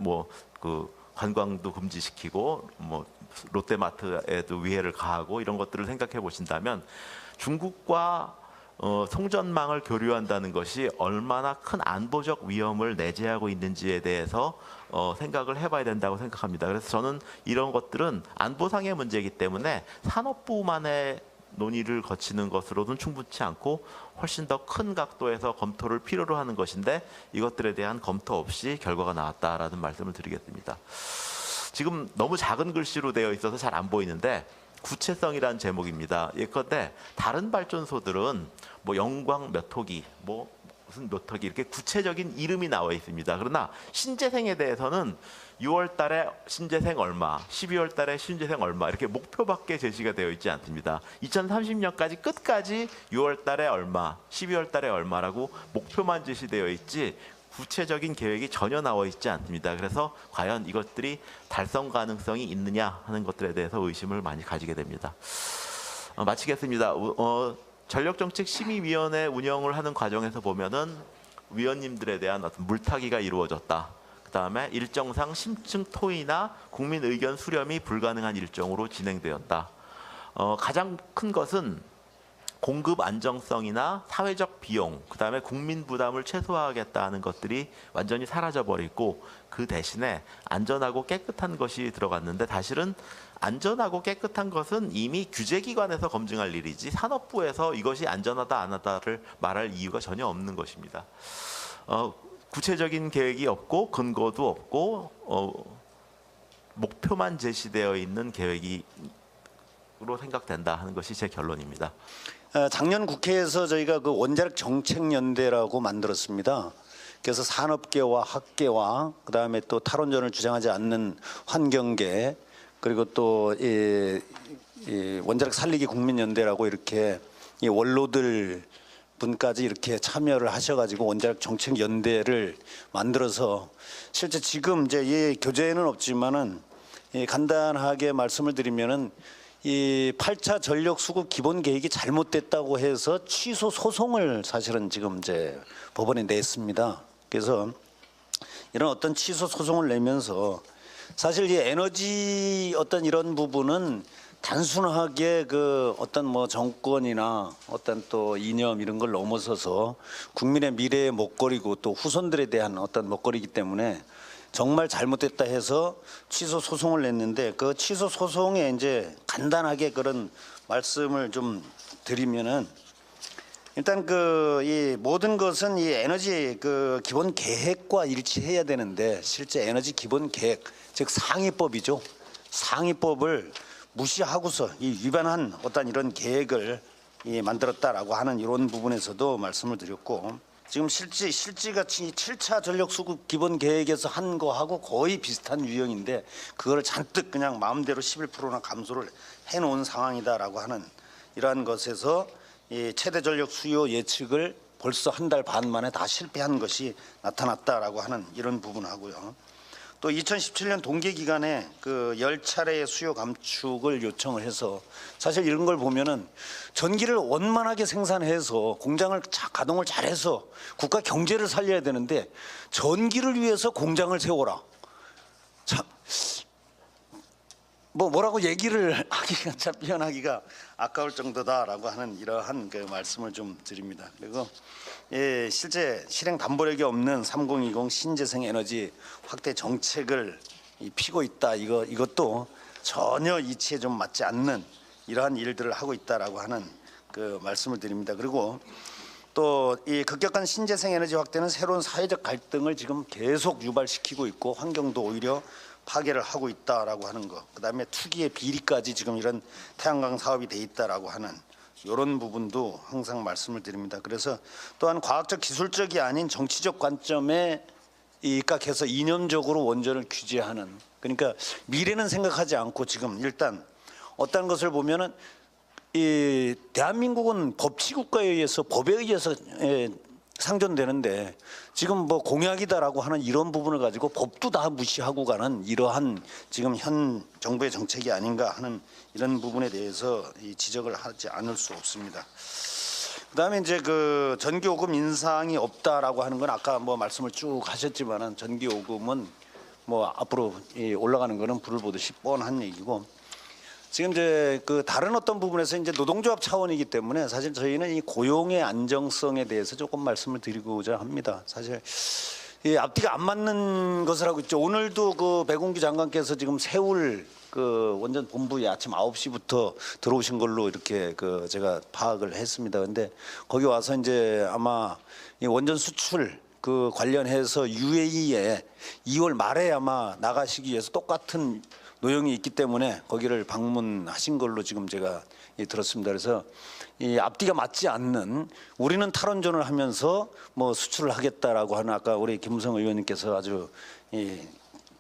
그 관광도 금지시키고 뭐 롯데마트에도 위해를 가하고 이런 것들을 생각해 보신다면 중국과 송전망을 교류한다는 것이 얼마나 큰 안보적 위험을 내재하고 있는지에 대해서 생각을 해봐야 된다고 생각합니다. 그래서 저는 이런 것들은 안보상의 문제이기 때문에 산업부만의 논의를 거치는 것으로는 충분치 않고 훨씬 더 큰 각도에서 검토를 필요로 하는 것인데 이것들에 대한 검토 없이 결과가 나왔다라는 말씀을 드리겠습니다. 지금 너무 작은 글씨로 되어 있어서 잘 안 보이는데 구체성이라는 제목입니다. 예컨대 다른 발전소들은 뭐 영광 몇 호기, 뭐 무슨 몇 호기 이렇게 구체적인 이름이 나와 있습니다. 그러나 신재생에 대해서는 6월 달에 신재생 얼마, 12월 달에 신재생 얼마 이렇게 목표밖에 제시가 되어 있지 않습니다. 2030년까지 끝까지 6월 달에 얼마, 12월 달에 얼마라고 목표만 제시되어 있지 구체적인 계획이 전혀 나와 있지 않습니다. 그래서 과연 이것들이 달성 가능성이 있느냐 하는 것들에 대해서 의심을 많이 가지게 됩니다. 마치겠습니다. 전력정책심의위원회 운영을 하는 과정에서 보면은 위원님들에 대한 어떤 물타기가 이루어졌다. 그다음에 일정상 심층 토의나 국민 의견 수렴이 불가능한 일정으로 진행되었다. 가장 큰 것은 공급 안정성이나 사회적 비용, 그다음에 국민 부담을 최소화하겠다는 것들이 완전히 사라져버리고 그 대신에 안전하고 깨끗한 것이 들어갔는데 사실은 안전하고 깨끗한 것은 이미 규제기관에서 검증할 일이지 산업부에서 이것이 안전하다 안 하다를 말할 이유가 전혀 없는 것입니다. 구체적인 계획이 없고 근거도 없고 목표만 제시되어 있는 계획으로 생각된다 하는 것이 제 결론입니다. 작년 국회에서 저희가 그 원자력 정책연대라고 만들었습니다. 그래서 산업계와 학계와 그다음에 또 탈원전을 주장하지 않는 환경계 그리고 또 이 원자력 살리기 국민연대라고 이렇게 이 원로들 분까지 이렇게 참여를 하셔가지고 원자력 정책연대를 만들어서 실제 지금 이제 이 교재에는 없지만은 간단하게 말씀을 드리면은 이 8차 전력 수급 기본 계획이 잘못됐다고 해서 취소 소송을 사실은 지금 이제 법원에 냈습니다. 그래서 이런 어떤 취소 소송을 내면서 사실 이 에너지 어떤 이런 부분은 단순하게 그 어떤 뭐 정권이나 어떤 또 이념 이런 걸 넘어서서 국민의 미래의 먹거리고 또 후손들에 대한 어떤 먹거리이기 때문에 정말 잘못됐다 해서 취소 소송을 냈는데 그 취소 소송에 이제 간단하게 그런 말씀을 좀 드리면은 일단 그 이 모든 것은 이 에너지 그 기본 계획과 일치해야 되는데 실제 에너지 기본 계획 즉 상위법이죠. 상위법을 무시하고서 이 위반한 어떤 이런 계획을 만들었다라고 하는 이런 부분에서도 말씀을 드렸고 지금 실질같이 7차 전력 수급 기본 계획에서 한 거하고 거의 비슷한 유형인데 그걸 잔뜩 그냥 마음대로 11%나 감소를 해놓은 상황이다라고 하는 이러한 것에서 이 최대 전력 수요 예측을 벌써 한 달 반 만에 다 실패한 것이 나타났다라고 하는 이런 부분하고요. 또 2017년 동계 기간에 그 10차례의 수요 감축을 요청을 해서 사실 이런 걸 보면은 전기를 원만하게 생산해서 공장을 가동을 잘해서 국가 경제를 살려야 되는데 전기를 위해서 공장을 세워라. 참 뭐라고 얘기를 하기가 참 표현하기가 아까울 정도다라고 하는 이러한 그 말씀을 좀 드립니다. 그리고 예, 실제 실행 담보력이 없는 3020 신재생 에너지 확대 정책을 피고 있다. 이것도 전혀 이치에 좀 맞지 않는 이러한 일들을 하고 있다라고 하는 그 말씀을 드립니다. 그리고 또 이 급격한 신재생 에너지 확대는 새로운 사회적 갈등을 지금 계속 유발시키고 있고 환경도 오히려 파괴를 하고 있다라고 하는 것. 그다음에 투기의 비리까지 지금 이런 태양광 사업이 돼 있다라고 하는 이런 부분도 항상 말씀을 드립니다. 그래서 또한 과학적 기술적이 아닌 정치적 관점에 입각해서 이념적으로 원전을 규제하는 그러니까 미래는 생각하지 않고 지금 일단 어떤 것을 보면은 이 대한민국은 법치국가에 의해서 법에 의해서 상존되는데 지금 뭐 공약이다라고 하는 이런 부분을 가지고 법도 다 무시하고 가는 이러한 지금 현 정부의 정책이 아닌가 하는 이런 부분에 대해서 이 지적을 하지 않을 수 없습니다. 그다음에 이제 그 전기요금 인상이 없다라고 하는 건 아까 뭐 말씀을 쭉 하셨지만은 전기요금은 뭐 앞으로 올라가는 거는 불을 보듯이 뻔한 얘기고 지금 이제 그 다른 어떤 부분에서 이제 노동조합 차원이기 때문에 사실 저희는 이 고용의 안정성에 대해서 조금 말씀을 드리고자 합니다. 사실 이 앞뒤가 안 맞는 것을 하고 있죠. 오늘도 그 백운기 장관께서 지금 세울 그 원전 본부에 아침 9시부터 들어오신 걸로 이렇게 그 제가 파악을 했습니다. 근데 거기 와서 이제 아마 이 원전 수출 그 관련해서 UAE에 2월 말에 아마 나가시기 위해서 똑같은 노영이 있기 때문에 거기를 방문하신 걸로 지금 제가 들었습니다. 그래서 이 앞뒤가 맞지 않는 우리는 탈원전을 하면서 뭐 수출을 하겠다라고 하는 아까 우리 김무성 의원님께서 아주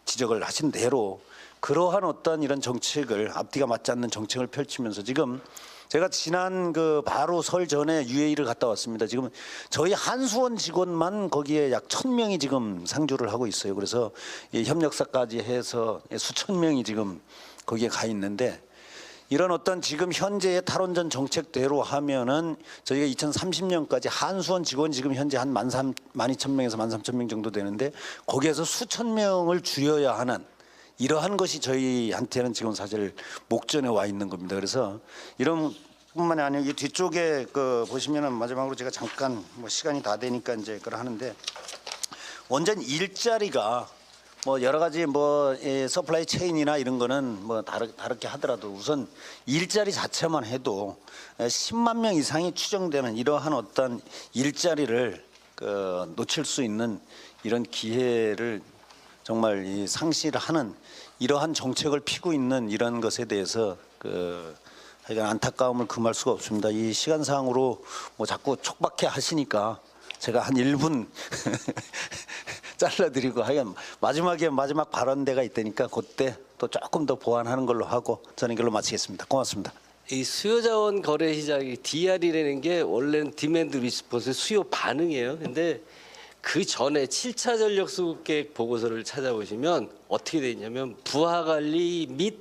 지적을 하신 대로 그러한 어떤 이런 정책을 앞뒤가 맞지 않는 정책을 펼치면서 지금 제가 지난 그 바로 설 전에 UAE를 갔다 왔습니다. 지금 저희 한수원 직원만 거기에 약 1,000명이 지금 상주를 하고 있어요. 그래서 이 협력사까지 해서 수천 명이 지금 거기에 가 있는데 이런 어떤 지금 현재의 탈원전 정책대로 하면은 저희가 2030년까지 한수원 직원 지금 현재 한 12,000명에서 13,000명 정도 되는데 거기에서 수천 명을 줄여야 하는 이러한 것이 저희한테는 지금 사실 목전에 와 있는 겁니다. 그래서 이런 뿐만이 아니라 이 뒤쪽에 그 보시면은 마지막으로 제가 잠깐 뭐 시간이 다 되니까 이제 그걸 하는데 원전 일자리가 뭐 여러 가지 뭐 서플라이 체인이나 이런 거는 뭐 다르게 하더라도 우선 일자리 자체만 해도 10만 명 이상이 추정되는 이러한 어떤 일자리를 그 놓칠 수 있는 이런 기회를 정말 상실하는 이러한 정책을 피고 있는 이런 것에 대해서 그 하여간 안타까움을 금할 수가 없습니다. 이 시간상으로 뭐 자꾸 촉박해 하시니까 제가 한 1분 잘라드리고 하여간 마지막 발언대가 있다니까 그때 또 조금 더 보완하는 걸로 하고 저는 이걸로 마치겠습니다. 고맙습니다. 이 수요자원 거래 시장이 DR이라는 게 원래는 디맨드 리스폰스 수요 반응이에요. 근데 그 전에 7차 전력 수급 계획 보고서를 찾아보시면 어떻게 돼 있냐면 부하 관리 및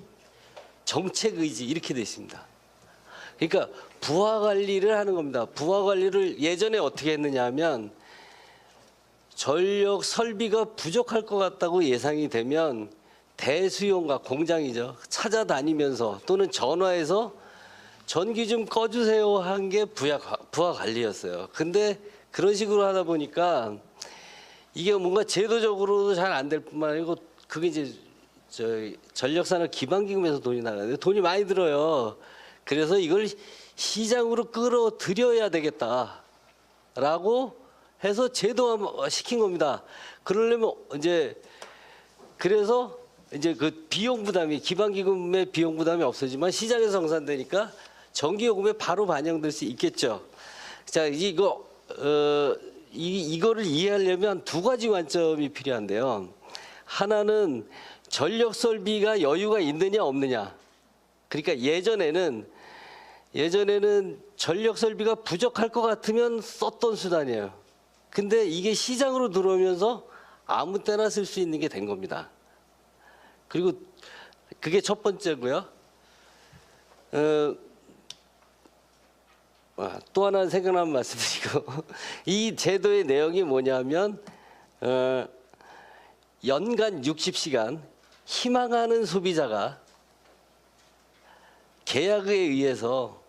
정책 의지 이렇게 돼 있습니다. 그러니까 부하 관리를 하는 겁니다. 부하 관리를 예전에 어떻게 했느냐 하면 전력 설비가 부족할 것 같다고 예상이 되면 대수용가 공장이죠. 찾아다니면서 또는 전화해서 전기 좀 꺼주세요 한 게 부하 관리였어요. 근데 그런 식으로 하다 보니까 이게 뭔가 제도적으로도 잘 안 될 뿐만 아니고 그게 이제 전력산업 기반기금에서 돈이 나가는데 돈이 많이 들어요. 그래서 이걸 시장으로 끌어들여야 되겠다라고 해서 제도화 시킨 겁니다. 그러려면 이제 그래서 이제 그 비용 부담이 기반기금의 비용 부담이 없어지만 시장에서 정산되니까 전기요금에 바로 반영될 수 있겠죠. 자, 이거를 이해하려면 두 가지 관점이 필요한데요. 하나는 전력 설비가 여유가 있느냐 없느냐. 그러니까 예전에는 전력 설비가 부족할 것 같으면 썼던 수단이에요. 근데 이게 시장으로 들어오면서 아무 때나 쓸 수 있는 게 된 겁니다. 그리고 그게 첫 번째고요. 또 하나 생각나면 말씀드리고 이 제도의 내용이 뭐냐면 연간 60시간 희망하는 소비자가 계약에 의해서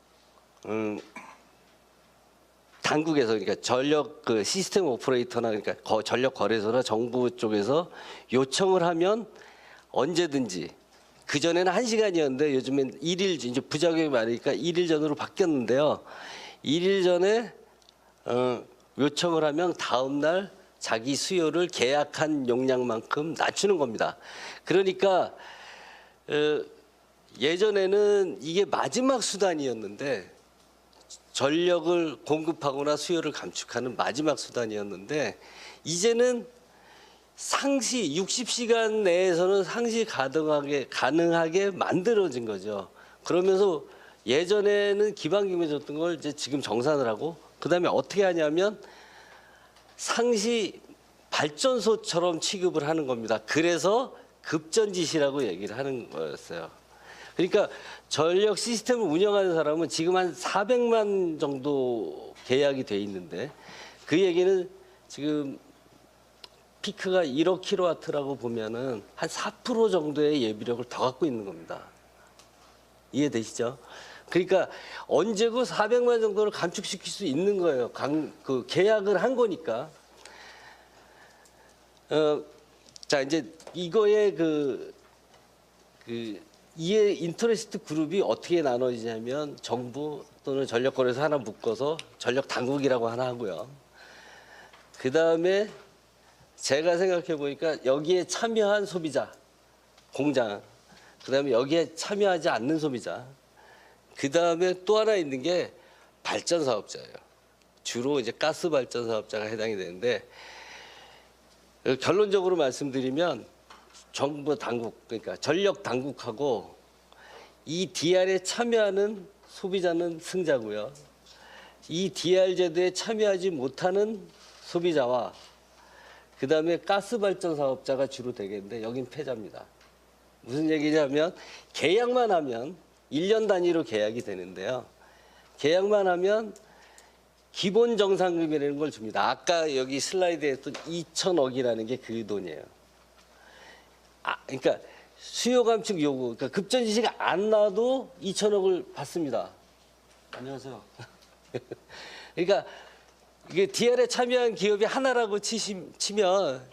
당국에서 그러니까 전력 그 시스템 오퍼레이터나 그러니까 전력 거래소나 정부 쪽에서 요청을 하면 언제든지 그 전에는 1시간이었는데 요즘엔 1일 이제 부작용이 많으니까 1일 전으로 바뀌었는데요. 1일 전에 요청을 하면 다음 날 자기 수요를 계약한 용량만큼 낮추는 겁니다. 그러니까 예전에는 이게 마지막 수단이었는데 전력을 공급하거나 수요를 감축하는 마지막 수단이었는데 이제는 상시 60시간 내에서는 상시 가능하게 만들어진 거죠. 그러면서 예전에는 기반기금에 줬던 걸 이제 지금 정산을 하고 그다음에 어떻게 하냐면 상시 발전소처럼 취급을 하는 겁니다. 그래서 급전지시라고 얘기를 하는 거였어요. 그러니까 전력 시스템을 운영하는 사람은 지금 한 400만 정도 계약이 돼 있는데 그 얘기는 지금 피크가 1억 킬로와트라고 보면은 한 4% 정도의 예비력을 더 갖고 있는 겁니다. 이해되시죠? 그러니까 언제고 400만 정도를 감축시킬 수 있는 거예요. 그 계약을 한 거니까. 자 이제 이거의 이해 인터레스트 그룹이 어떻게 나눠지냐면 정부 또는 전력거래소 하나 묶어서 전력 당국이라고 하나 하고요. 그 다음에 제가 생각해 보니까 여기에 참여한 소비자, 공장, 그 다음에 여기에 참여하지 않는 소비자, 그 다음에 또 하나 있는 게 발전 사업자예요. 주로 이제 가스 발전 사업자가 해당이 되는데 결론적으로 말씀드리면 정부 당국, 그러니까 전력 당국하고 이 DR에 참여하는 소비자는 승자고요. 이 DR 제도에 참여하지 못하는 소비자와 그 다음에 가스 발전 사업자가 주로 되겠는데 여긴 패자입니다. 무슨 얘기냐면 계약만 하면 1년 단위로 계약이 되는데요. 계약만 하면 기본 정산금이라는 걸 줍니다. 아까 여기 슬라이드에 했던 2천억이라는 게 그 돈이에요. 그러니까 수요 감축 요구, 그러니까 급전 지시가 안 나도 2천억을 받습니다. 안녕하세요. 그러니까 이게 DR에 참여한 기업이 하나라고 치면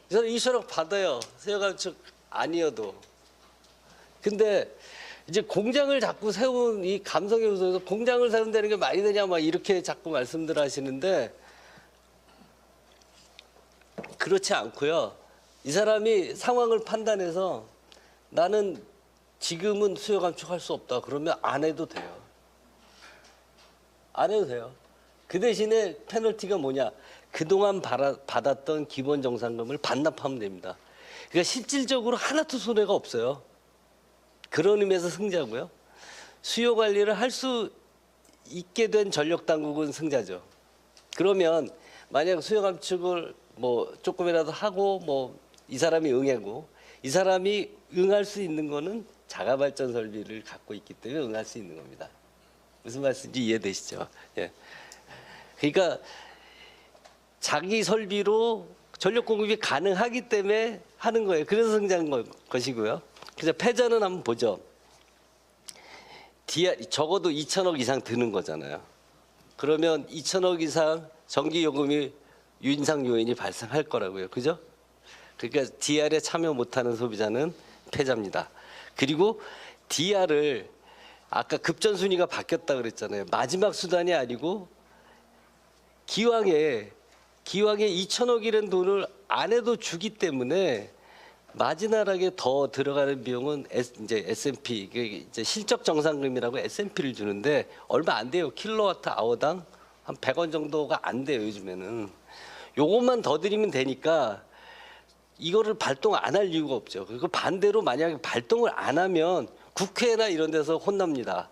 저는 2천억 받아요. 수요 감축 아니어도. 근데 이제 공장을 자꾸 세운 이 감성의 우선에서 공장을 세운다는 게 말이 되냐 막 이렇게 자꾸 말씀들 하시는데 그렇지 않고요. 이 사람이 상황을 판단해서 나는 지금은 수요 감축할 수 없다. 그러면 안 해도 돼요. 안 해도 돼요. 그 대신에 페널티가 뭐냐? 그동안 받았던 기본 정산금을 반납하면 됩니다. 그러니까 실질적으로 하나도 손해가 없어요. 그런 의미에서 승자고요. 수요 관리를 할 수 있게 된 전력 당국은 승자죠. 그러면 만약 수요 감축을 뭐 조금이라도 하고 뭐 이 사람이 응하고 이 사람이 응할 수 있는 거는 자가 발전 설비를 갖고 있기 때문에 응할 수 있는 겁니다. 무슨 말씀인지 이해되시죠? 예. 그러니까 자기 설비로 전력 공급이 가능하기 때문에 하는 거예요. 그래서 승자인 것이고요. 그래서 패전은 한번 보죠. 적어도 2천억 이상 드는 거잖아요. 그러면 2천억 이상 전기 요금이 인상 요인이 발생할 거라고요. 그죠? 그러니까 DR에 참여 못하는 소비자는 패자입니다. 그리고 DR을 아까 급전 순위가 바뀌었다 그랬잖아요. 마지막 수단이 아니고 기왕에 2천억이라는 돈을 안 해도 주기 때문에 마지막하게 더 들어가는 비용은 이제 S&P, 이제 실적 정산금이라고 S&P를 주는데 얼마 안 돼요. 킬로와트 아워당 한 100원 정도가 안 돼요, 요즘에는. 요것만 더 드리면 되니까 이거를 발동 안 할 이유가 없죠. 그리고 반대로 만약에 발동을 안 하면 국회나 이런 데서 혼납니다.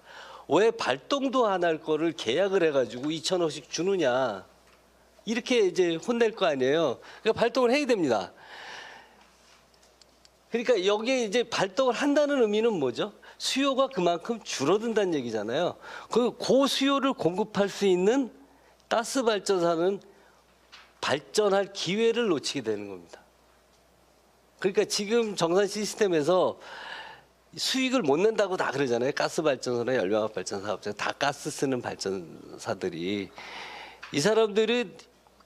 왜 발동도 안 할 거를 계약을 해가지고 2천억씩 주느냐. 이렇게 이제 혼낼 거 아니에요. 그러니까 발동을 해야 됩니다. 그러니까 여기에 이제 발동을 한다는 의미는 뭐죠? 수요가 그만큼 줄어든다는 얘기잖아요. 그 고수요를 공급할 수 있는 가스 발전사는 발전할 기회를 놓치게 되는 겁니다. 그러니까 지금 정산 시스템에서 수익을 못 낸다고 다 그러잖아요. 가스 발전소나 열병합 발전 사업자 다 가스 쓰는 발전사들이 이 사람들이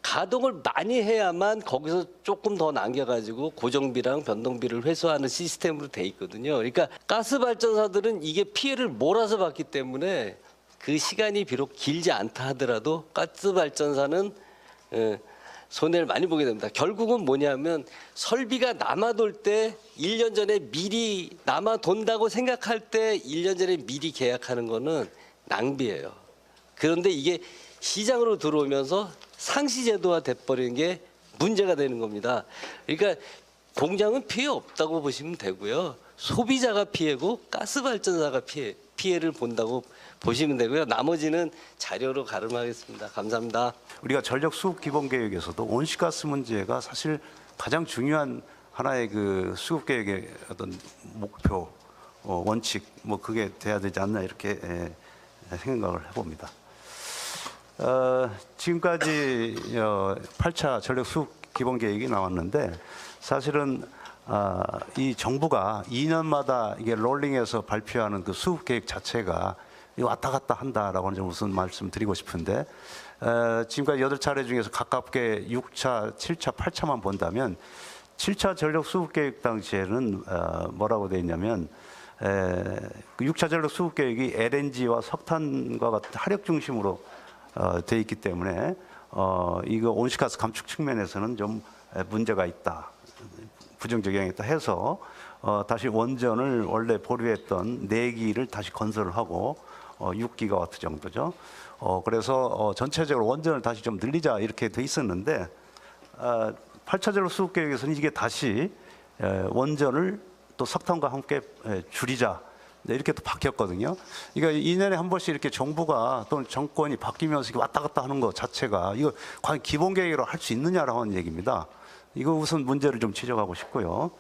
가동을 많이 해야만 거기서 조금 더 남겨가지고 고정비랑 변동비를 회수하는 시스템으로 돼 있거든요. 그러니까 가스 발전사들은 이게 피해를 몰아서 받기 때문에 그 시간이 비록 길지 않다 하더라도 가스 발전사는 손해를 많이 보게 됩니다. 결국은 뭐냐면 설비가 남아돌 때 1년 전에 미리 남아돈다고 생각할 때 1년 전에 미리 계약하는 거는 낭비예요. 그런데 이게 시장으로 들어오면서 상시제도화 돼버리는 게 문제가 되는 겁니다. 그러니까 공장은 피해 없다고 보시면 되고요. 소비자가 피해고 가스발전사가 피해를 본다고 보시면 되고요. 나머지는 자료로 가름하겠습니다. 감사합니다. 우리가 전력 수급 기본 계획에서도 온실가스 문제가 사실 가장 중요한 하나의 그 수급 계획의 어떤 목표, 원칙 뭐 그게 돼야 되지 않나 이렇게 생각을 해봅니다. 지금까지 8차 전력 수급 기본 계획이 나왔는데 사실은 이 정부가 2년마다 이게 롤링해서 발표하는 그 수급 계획 자체가 왔다 갔다 한다라고 좀 우선 말씀드리고 싶은데 지금까지 8차례 중에서 가깝게 6차, 7차, 8차만 본다면 7차 전력 수급 계획 당시에는 뭐라고 돼 있냐면 그 6차 전력 수급 계획이 LNG와 석탄과 같은 화력 중심으로 돼 있기 때문에 이거 온실가스 감축 측면에서는 좀 문제가 있다. 부정적 영향이 있다 해서 다시 원전을 원래 보류했던 4기를 다시 건설을 하고 6기가와트 정도죠. 그래서 전체적으로 원전을 다시 좀 늘리자 이렇게 돼 있었는데 8차 전력 수급 계획에서는 이게 다시 원전을 또 석탄과 함께 줄이자 이렇게 또 바뀌었거든요. 그러니까 2년에 한 번씩 이렇게 정부가 또는 정권이 바뀌면서 이렇게 왔다 갔다 하는 것 자체가 이거 과연 기본 계획으로 할 수 있느냐라고 하는 얘기입니다. 이거 우선 문제를 좀 지적하고 싶고요.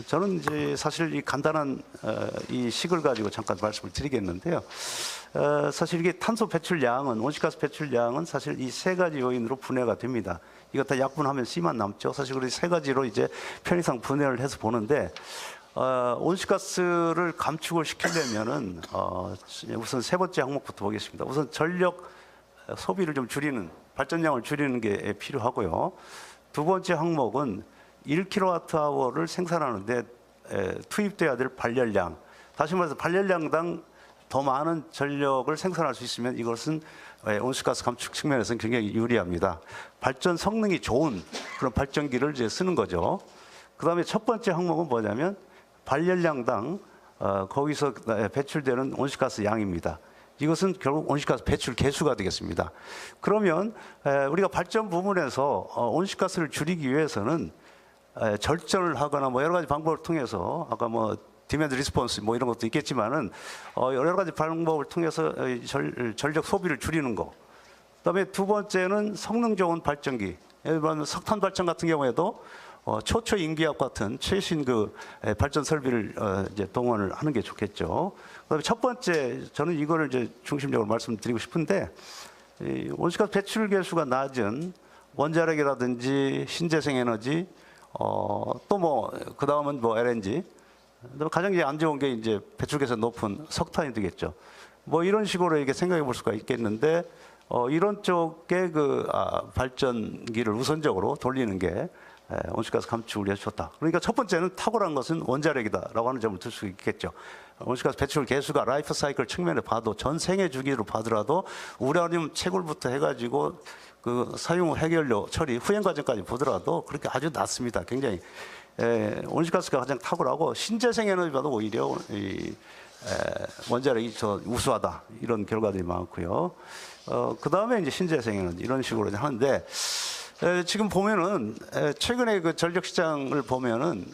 저는 이제 사실 이 간단한 이 식을 가지고 잠깐 말씀을 드리겠는데요. 사실 이게 탄소 배출량은 온실가스 배출량은 사실 이 3가지 요인으로 분해가 됩니다. 이거 다 약분하면 C만 남죠. 사실 그래서 3가지로 이제 편의상 분해를 해서 보는데 온실가스를 감축을 시키려면은 우선 3번째 항목부터 보겠습니다. 우선 전력 소비를 좀 줄이는 발전량을 줄이는 게 필요하고요. 2번째 항목은 1kWh를 생산하는데 투입돼야 될 발열량. 다시 말해서 발열량당 더 많은 전력을 생산할 수 있으면 이것은 온실가스 감축 측면에서는 굉장히 유리합니다. 발전 성능이 좋은 그런 발전기를 이제 쓰는 거죠. 그다음에 첫 번째 항목은 뭐냐면 발열량당 거기서 배출되는 온실가스 양입니다. 이것은 결국 온실가스 배출 개수가 되겠습니다. 그러면 우리가 발전 부문에서 온실가스를 줄이기 위해서는 절전을 하거나 뭐 여러 가지 방법을 통해서 아까 뭐 디맨드 리스폰스 뭐 이런 것도 있겠지만은 여러 가지 방법을 통해서 전력 소비를 줄이는 거. 그다음에 두 번째는 성능 좋은 발전기. 예를 들면 석탄 발전 같은 경우에도 초초잉비압 같은 최신 그 발전 설비를 이제 동원을 하는 게 좋겠죠. 그다음에 첫 번째 저는 이거를 이제 중심적으로 말씀드리고 싶은데 이 온실가스 배출 개수가 낮은 원자력이라든지 신재생 에너지 또 뭐 그다음은 뭐 LNG 가장 이제 안 좋은 게 이제 배출 개수 높은 석탄이 되겠죠. 뭐 이런 식으로 이렇게 생각해 볼 수가 있겠는데 이런 쪽에 그 발전기를 우선적으로 돌리는 게 온실가스 감축을 위해서 좋다. 그러니까 첫 번째는 탁월한 것은 원자력이다라고 하는 점을 들 수 있겠죠. 온실가스 배출 개수가 라이프 사이클 측면에 봐도 전 생애 주기로 봐더라도 우라늄 채굴부터 해가지고 그 사용 해결료 처리 후행 과정까지 보더라도 그렇게 아주 낮습니다. 굉장히 온실가스가 가장 탁월하고 신재생 에너지보다 오히려 원자력이 더 우수하다 이런 결과들이 많고요. 그 다음에 이제 신재생 에너지 이런 식으로 하는데. 지금 보면은 최근에 그 전력 시장을 보면은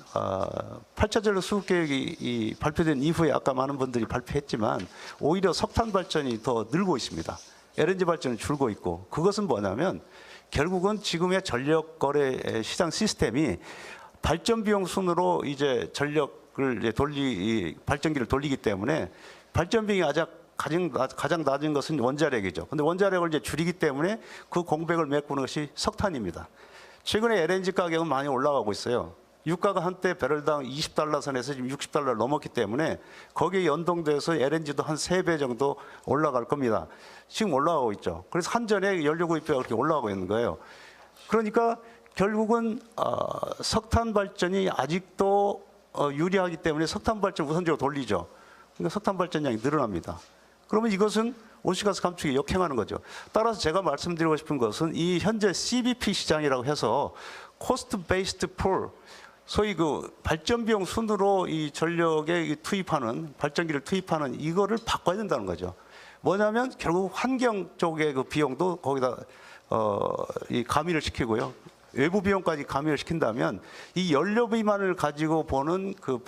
8차 전력 수급 계획이 발표된 이후에 아까 많은 분들이 발표했지만 오히려 석탄 발전이 더 늘고 있습니다. LNG 발전이 줄고 있고 그것은 뭐냐면 결국은 지금의 전력 거래 시장 시스템이 발전 비용 순으로 이제 전력을 발전기를 돌리기 때문에 발전 비용이 가장 낮은 것은 원자력이죠. 근데 원자력을 이제 줄이기 때문에 그 공백을 메꾸는 것이 석탄입니다. 최근에 LNG 가격은 많이 올라가고 있어요. 유가가 한때 배럴당 20달러 선에서 지금 60달러를 넘었기 때문에 거기에 연동돼서 LNG도 한 3배 정도 올라갈 겁니다. 지금 올라가고 있죠. 그래서 한전에 연료 구입비가 그렇게 올라가고 있는 거예요. 그러니까 결국은 석탄 발전이 아직도 유리하기 때문에 석탄 발전 우선적으로 돌리죠. 그러니까 석탄 발전량이 늘어납니다. 그러면 이것은 온실가스 감축에 역행하는 거죠. 따라서 제가 말씀드리고 싶은 것은 이 현재 CBP 시장이라고 해서 코스트 베이스드 풀, 소위 그 발전 비용 순으로 이 전력에 투입하는 발전기를 투입하는 이거를 바꿔야 된다는 거죠. 뭐냐면 결국 환경 쪽의 그 비용도 거기다 이 가미를 시키고요. 외부 비용까지 가미를 시킨다면 이 연료비만을 가지고 보는 그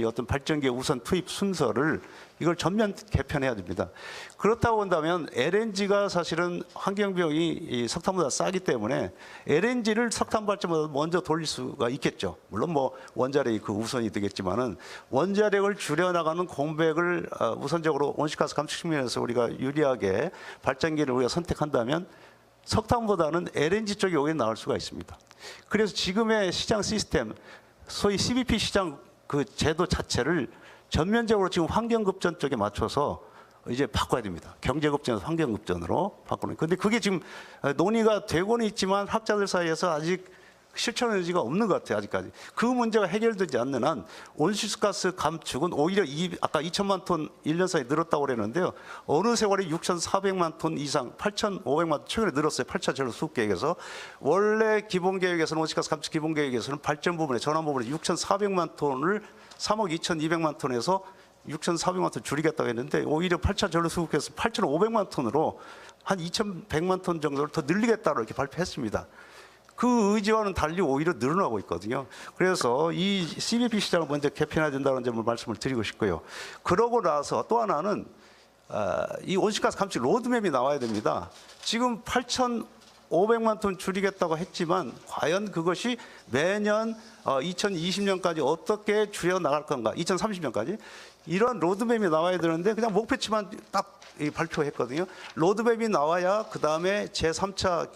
어떤 발전기의 우선 투입 순서를 이걸 전면 개편해야 됩니다. 그렇다고 본다면 LNG가 사실은 환경 비용이 석탄보다 싸기 때문에 LNG를 석탄 발전보다 먼저 돌릴 수가 있겠죠. 물론 뭐 원자력이 그 우선이 되겠지만은 원자력을 줄여나가는 공백을 우선적으로 온실가스 감축 측면에서 우리가 유리하게 발전기를 우리가 선택한다면 석탄보다는 LNG 쪽이 오히려 나올 수가 있습니다. 그래서 지금의 시장 시스템, 소위 CBP 시장 그 제도 자체를 전면적으로 지금 환경급전 쪽에 맞춰서 이제 바꿔야 됩니다. 경제급전에서 환경급전으로 바꾸는. 근데 그게 지금 논의가 되고는 있지만 학자들 사이에서 아직 실천 의지가 없는 것 같아요. 아직까지. 그 문제가 해결되지 않는 한 온실가스 감축은 오히려 아까 2천만 톤 1년 사이에 늘었다고 그랬는데요. 어느 세월에 6,400만 톤 이상, 8,500만 톤 최근에 늘었어요. 8차 전력 수급 계획에서. 원래 기본 계획에서는 온실가스 감축 기본 계획에서는 발전 부분에 전환 부분에 6,400만 톤을 3억 2,200만 톤에서 6,400만 톤 줄이겠다고 했는데 오히려 8차 전력 수급계획에서 8,500만 톤으로 한 2,100만 톤 정도를 더 늘리겠다고 이렇게 발표했습니다. 그 의지와는 달리 오히려 늘어나고 있거든요. 그래서 이 CBP 시장을 먼저 개편해야 된다는 점을 말씀을 드리고 싶고요. 그러고 나서 또 하나는 이 온실가스 감축 로드맵이 나와야 됩니다. 지금 8,500만 톤 줄이겠다고 했지만 과연 그것이 매년 2020년까지 어떻게 줄여 나갈 건가? 2030년까지 이런 로드맵이 나와야 되는데 그냥 목표치만 딱 발표했거든요. 로드맵이 나와야 그 다음에 제3차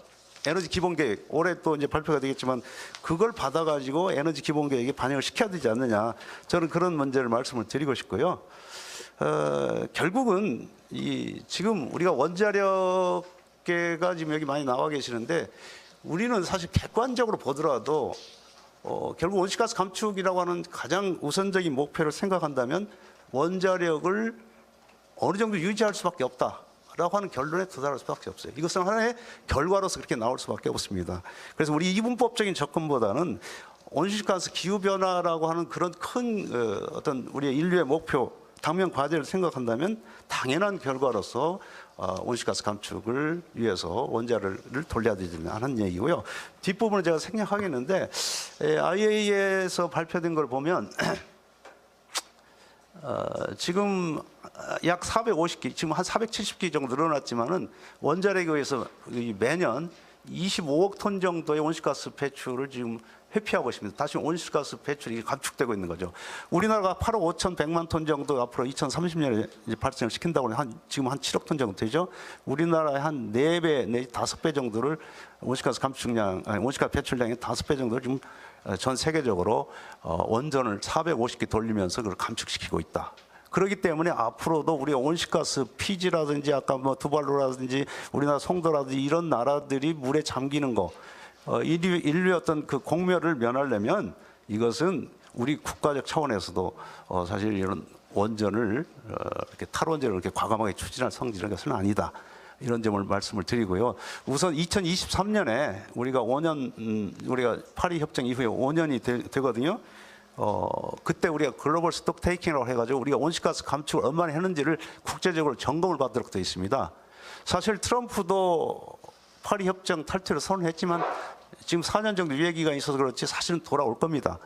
에너지 기본계획 올해 또 이제 발표가 되겠지만 그걸 받아가지고 에너지 기본계획에 반영을 시켜야 되지 않느냐 저는 그런 문제를 말씀을 드리고 싶고요. 결국은 지금 우리가 원자력계가 지금 여기 많이 나와 계시는데 우리는 사실 객관적으로 보더라도 결국 온실가스 감축이라고 하는 가장 우선적인 목표를 생각한다면 원자력을 어느 정도 유지할 수밖에 없다. 라고 하는 결론에 도달할 수밖에 없어요. 이것은 하나의 결과로서 그렇게 나올 수밖에 없습니다. 그래서 우리 이분법적인 접근보다는 온실가스 기후변화라고 하는 그런 큰 어떤 우리의 인류의 목표 당면 과제를 생각한다면 당연한 결과로서 온실가스 감축을 위해서 원자를 돌려야 되지 않은 얘기고요. 뒷부분을 제가 생략하겠는데 IAEA에서 발표된 걸 보면 지금 약 450기, 지금 한 470기 정도 늘어났지만은 원자력에 의해서 매년 25억 톤 정도의 온실가스 배출을 지금 회피하고 있습니다. 다시 온실가스 배출이 감축되고 있는 거죠. 우리나라가 8억 5,100만 ton 정도 앞으로 2030년에 이제 발생을 시킨다고 하면 지금 한 7억 톤 정도 되죠. 우리나라의 한 4배 내지 5배 정도를 온실가스 감축량, 온실가스 배출량의 5배 정도를 지금 전 세계적으로 원전을 450기 돌리면서 그걸 감축시키고 있다. 그렇기 때문에 앞으로도 우리가 온실가스 피지라든지 아까 뭐 두발루라든지 우리나라 송도라든지 이런 나라들이 물에 잠기는 거 인류의 어떤 그 공멸을 면하려면 이것은 우리 국가적 차원에서도 사실 이런 원전을 이렇게 탈원전을 이렇게 과감하게 추진할 성질은 것은 아니다. 이런 점을 말씀을 드리고요. 우선 2023년에 우리가 5년 우리가 파리 협정 이후에 5년이 되거든요. 그때 우리가 글로벌 스톡 테이킹이라고 해가지고 우리가 온실가스 감축을 얼마나 했는지를 국제적으로 점검을 받도록 되어 있습니다. 사실 트럼프도 파리 협정 탈퇴를 선언했지만 지금 4년 정도 유예 기간이 있어서 그렇지 사실은 돌아올 겁니다.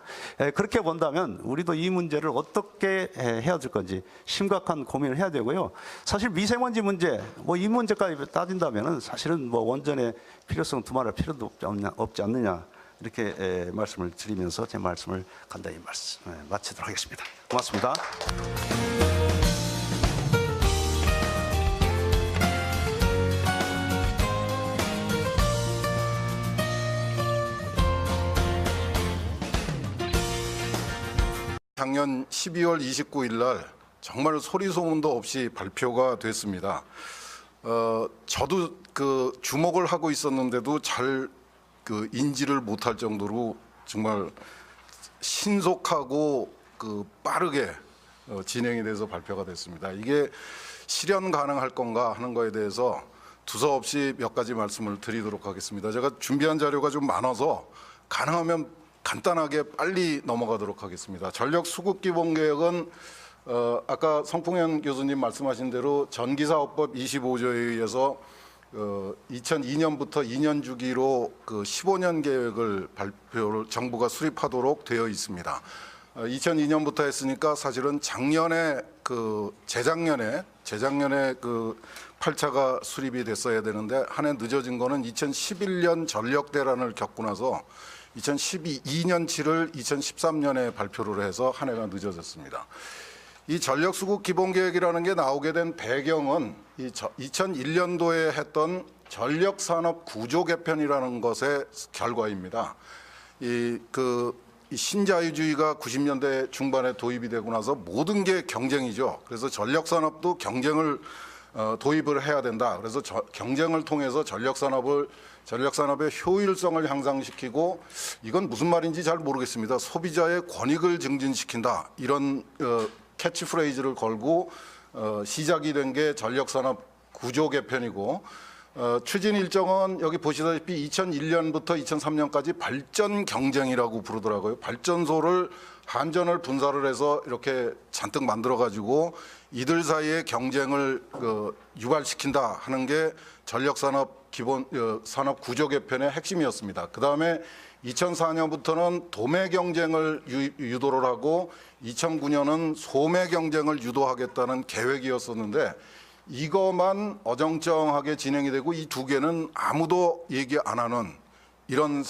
그렇게 본다면 우리도 이 문제를 어떻게 해야 될 건지 심각한 고민을 해야 되고요. 사실 미세먼지 문제, 뭐 이 문제까지 따진다면은 사실은 뭐 원전의 필요성 두말할 필요도 없지 않느냐 이렇게 말씀을 드리면서 제 말씀을 간단히 마치도록 하겠습니다. 고맙습니다. 작년 12월 29일 날 정말 소리 소문도 없이 발표가 됐습니다. 저도 그 주목을 하고 있었는데도 잘 그 인지를 못할 정도로 정말 신속하고 그 빠르게 진행이 돼서 발표가 됐습니다. 이게 실현 가능할 건가 하는 거에 대해서 두서없이 몇 가지 말씀을 드리도록 하겠습니다. 제가 준비한 자료가 좀 많아서 가능하면 간단하게 빨리 넘어가도록 하겠습니다. 전력 수급 기본 계획은 아까 성풍현 교수님 말씀하신 대로 전기사업법 25조에 의해서 2002년부터 2년 주기로 그 15년 계획을 발표를 정부가 수립하도록 되어 있습니다. 2002년부터 했으니까 사실은 작년에 그 재작년에 그 8차가 수립이 됐어야 되는데 한 해 늦어진 거는 2011년 전력 대란을 겪고 나서 2012년치를 2013년에 발표를 해서 한 해가 늦어졌습니다. 이 전력 수급 기본 계획이라는 게 나오게 된 배경은 2001년도에 했던 전력 산업 구조 개편이라는 것의 결과입니다. 이 신자유주의가 90년대 중반에 도입이 되고 나서 모든 게 경쟁이죠. 그래서 전력 산업도 경쟁을 도입을 해야 된다. 그래서 경쟁을 통해서 전력 산업의 효율성을 향상시키고 이건 무슨 말인지 잘 모르겠습니다. 소비자의 권익을 증진시킨다. 이런 캐치프레이즈를 걸고 시작이 된 게 전력산업 구조 개편이고 추진 일정은 여기 보시다시피 2001년부터 2003년까지 발전 경쟁이라고 부르더라고요. 발전소를 한전을 분사를 해서 이렇게 잔뜩 만들어 가지고 이들 사이의 경쟁을 유발시킨다 하는 게 전력산업 기본 산업 구조 개편의 핵심이었습니다. 그다음에 2004년부터는 도매 경쟁을 유도를 하고 2009년은 소매 경쟁을 유도하겠다는 계획이었었는데 이것만 어정쩡하게 진행이 되고 이 두 개는 아무도 얘기 안 하는 이런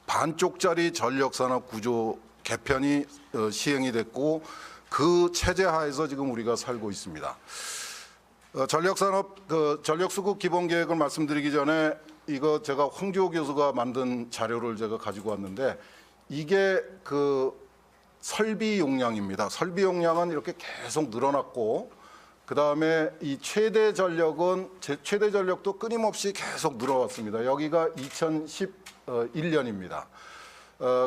반쪽짜리 전력산업 구조 개편이 시행이 됐고 그 체제 하에서 지금 우리가 살고 있습니다. 전력 수급 기본 계획을 말씀드리기 전에 이거 제가 황주호 교수가 만든 자료를 제가 가지고 왔는데 이게 그 설비 용량입니다. 설비 용량은 이렇게 계속 늘어났고 그 다음에 이 최대 전력도 끊임없이 계속 늘어왔습니다. 여기가 2011년입니다.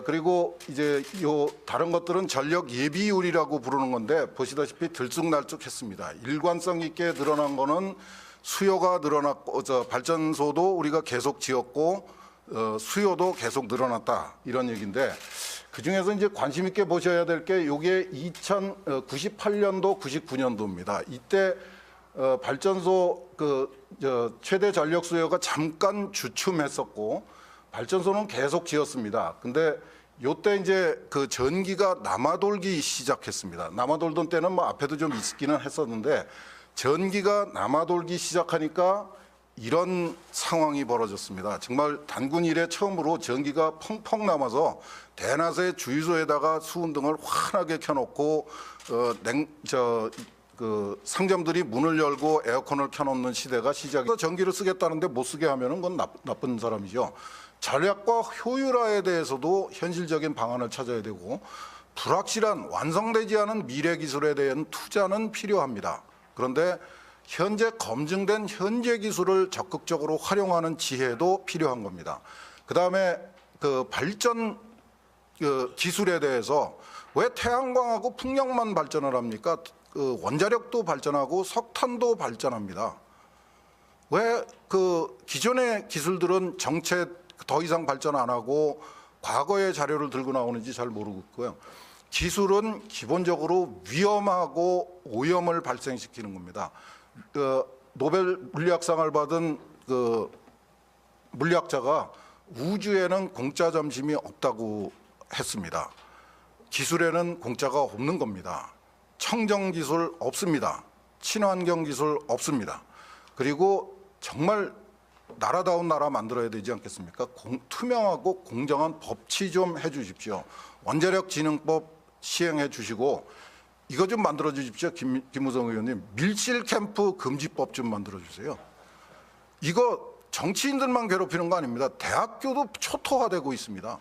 그리고 이제 요 다른 것들은 전력 예비율이라고 부르는 건데 보시다시피 들쑥날쑥했습니다. 일관성 있게 늘어난 거는 수요가 늘어났고 발전소도 우리가 계속 지었고 수요도 계속 늘어났다 이런 얘기인데 그 중에서 이제 관심 있게 보셔야 될 게 이게 2098년도, 99년도입니다. 이때 발전소 최대 전력 수요가 잠깐 주춤했었고 발전소는 계속 지었습니다. 근데 요때 이제 그 전기가 남아돌기 시작했습니다. 남아돌던 때는 뭐 앞에도 좀 있기는 했었는데 전기가 남아돌기 시작하니까 이런 상황이 벌어졌습니다. 정말 단군 이래 처음으로 전기가 펑펑 남아서 대낮에 주유소에다가 수은등을 환하게 켜놓고 상점들이 문을 열고 에어컨을 켜놓는 시대가 시작해서 전기를 쓰겠다는데 못 쓰게 하면은 그건 나쁜 사람이죠. 전략과 효율화에 대해서도 현실적인 방안을 찾아야 되고 불확실한 완성되지 않은 미래 기술에 대한 투자는 필요합니다. 그런데 현재 검증된 현재 기술을 적극적으로 활용하는 지혜도 필요한 겁니다. 그다음에 그 발전 기술에 대해서 왜 태양광하고 풍력만 발전을 합니까? 그 원자력도 발전하고 석탄도 발전합니다. 왜 그 기존의 기술들은 정체 더 이상 발전 안 하고 과거의 자료를 들고 나오는지 잘 모르겠고요. 기술은 기본적으로 위험하고 오염을 발생시키는 겁니다. 노벨 물리학상을 받은 그 물리학자가 우주에는 공짜 점심이 없다고 했습니다. 기술에는 공짜가 없는 겁니다. 청정 기술 없습니다. 친환경 기술 없습니다. 그리고 정말 나라다운 나라 만들어야 되지 않겠습니까? 투명하고 공정한 법치 좀 해주십시오. 원자력진흥법 시행해 주시고 이거 좀 만들어 주십시오. 김무성 의원님. 밀실 캠프 금지법 좀 만들어 주세요. 이거 정치인들만 괴롭히는 거 아닙니다. 대학교도 초토화되고 있습니다.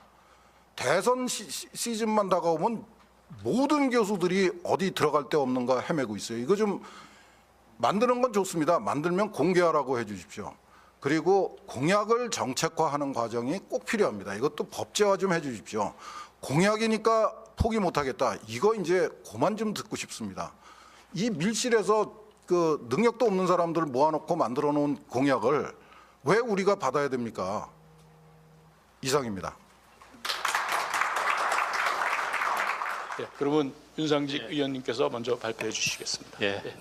대선 시즌만 다가오면 모든 교수들이 어디 들어갈 데 없는가 헤매고 있어요. 이거 좀 만드는 건 좋습니다. 만들면 공개하라고 해 주십시오. 그리고 공약을 정책화하는 과정이 꼭 필요합니다. 이것도 법제화 좀 해 주십시오. 공약이니까 포기 못하겠다. 이거 이제 그만 좀 듣고 싶습니다. 이 밀실에서 그 능력도 없는 사람들 모아놓고 만들어 놓은 공약을 왜 우리가 받아야 됩니까? 이상입니다. 예, 그러면 윤상직 의원님께서 먼저 발표해 주시겠습니다. 예.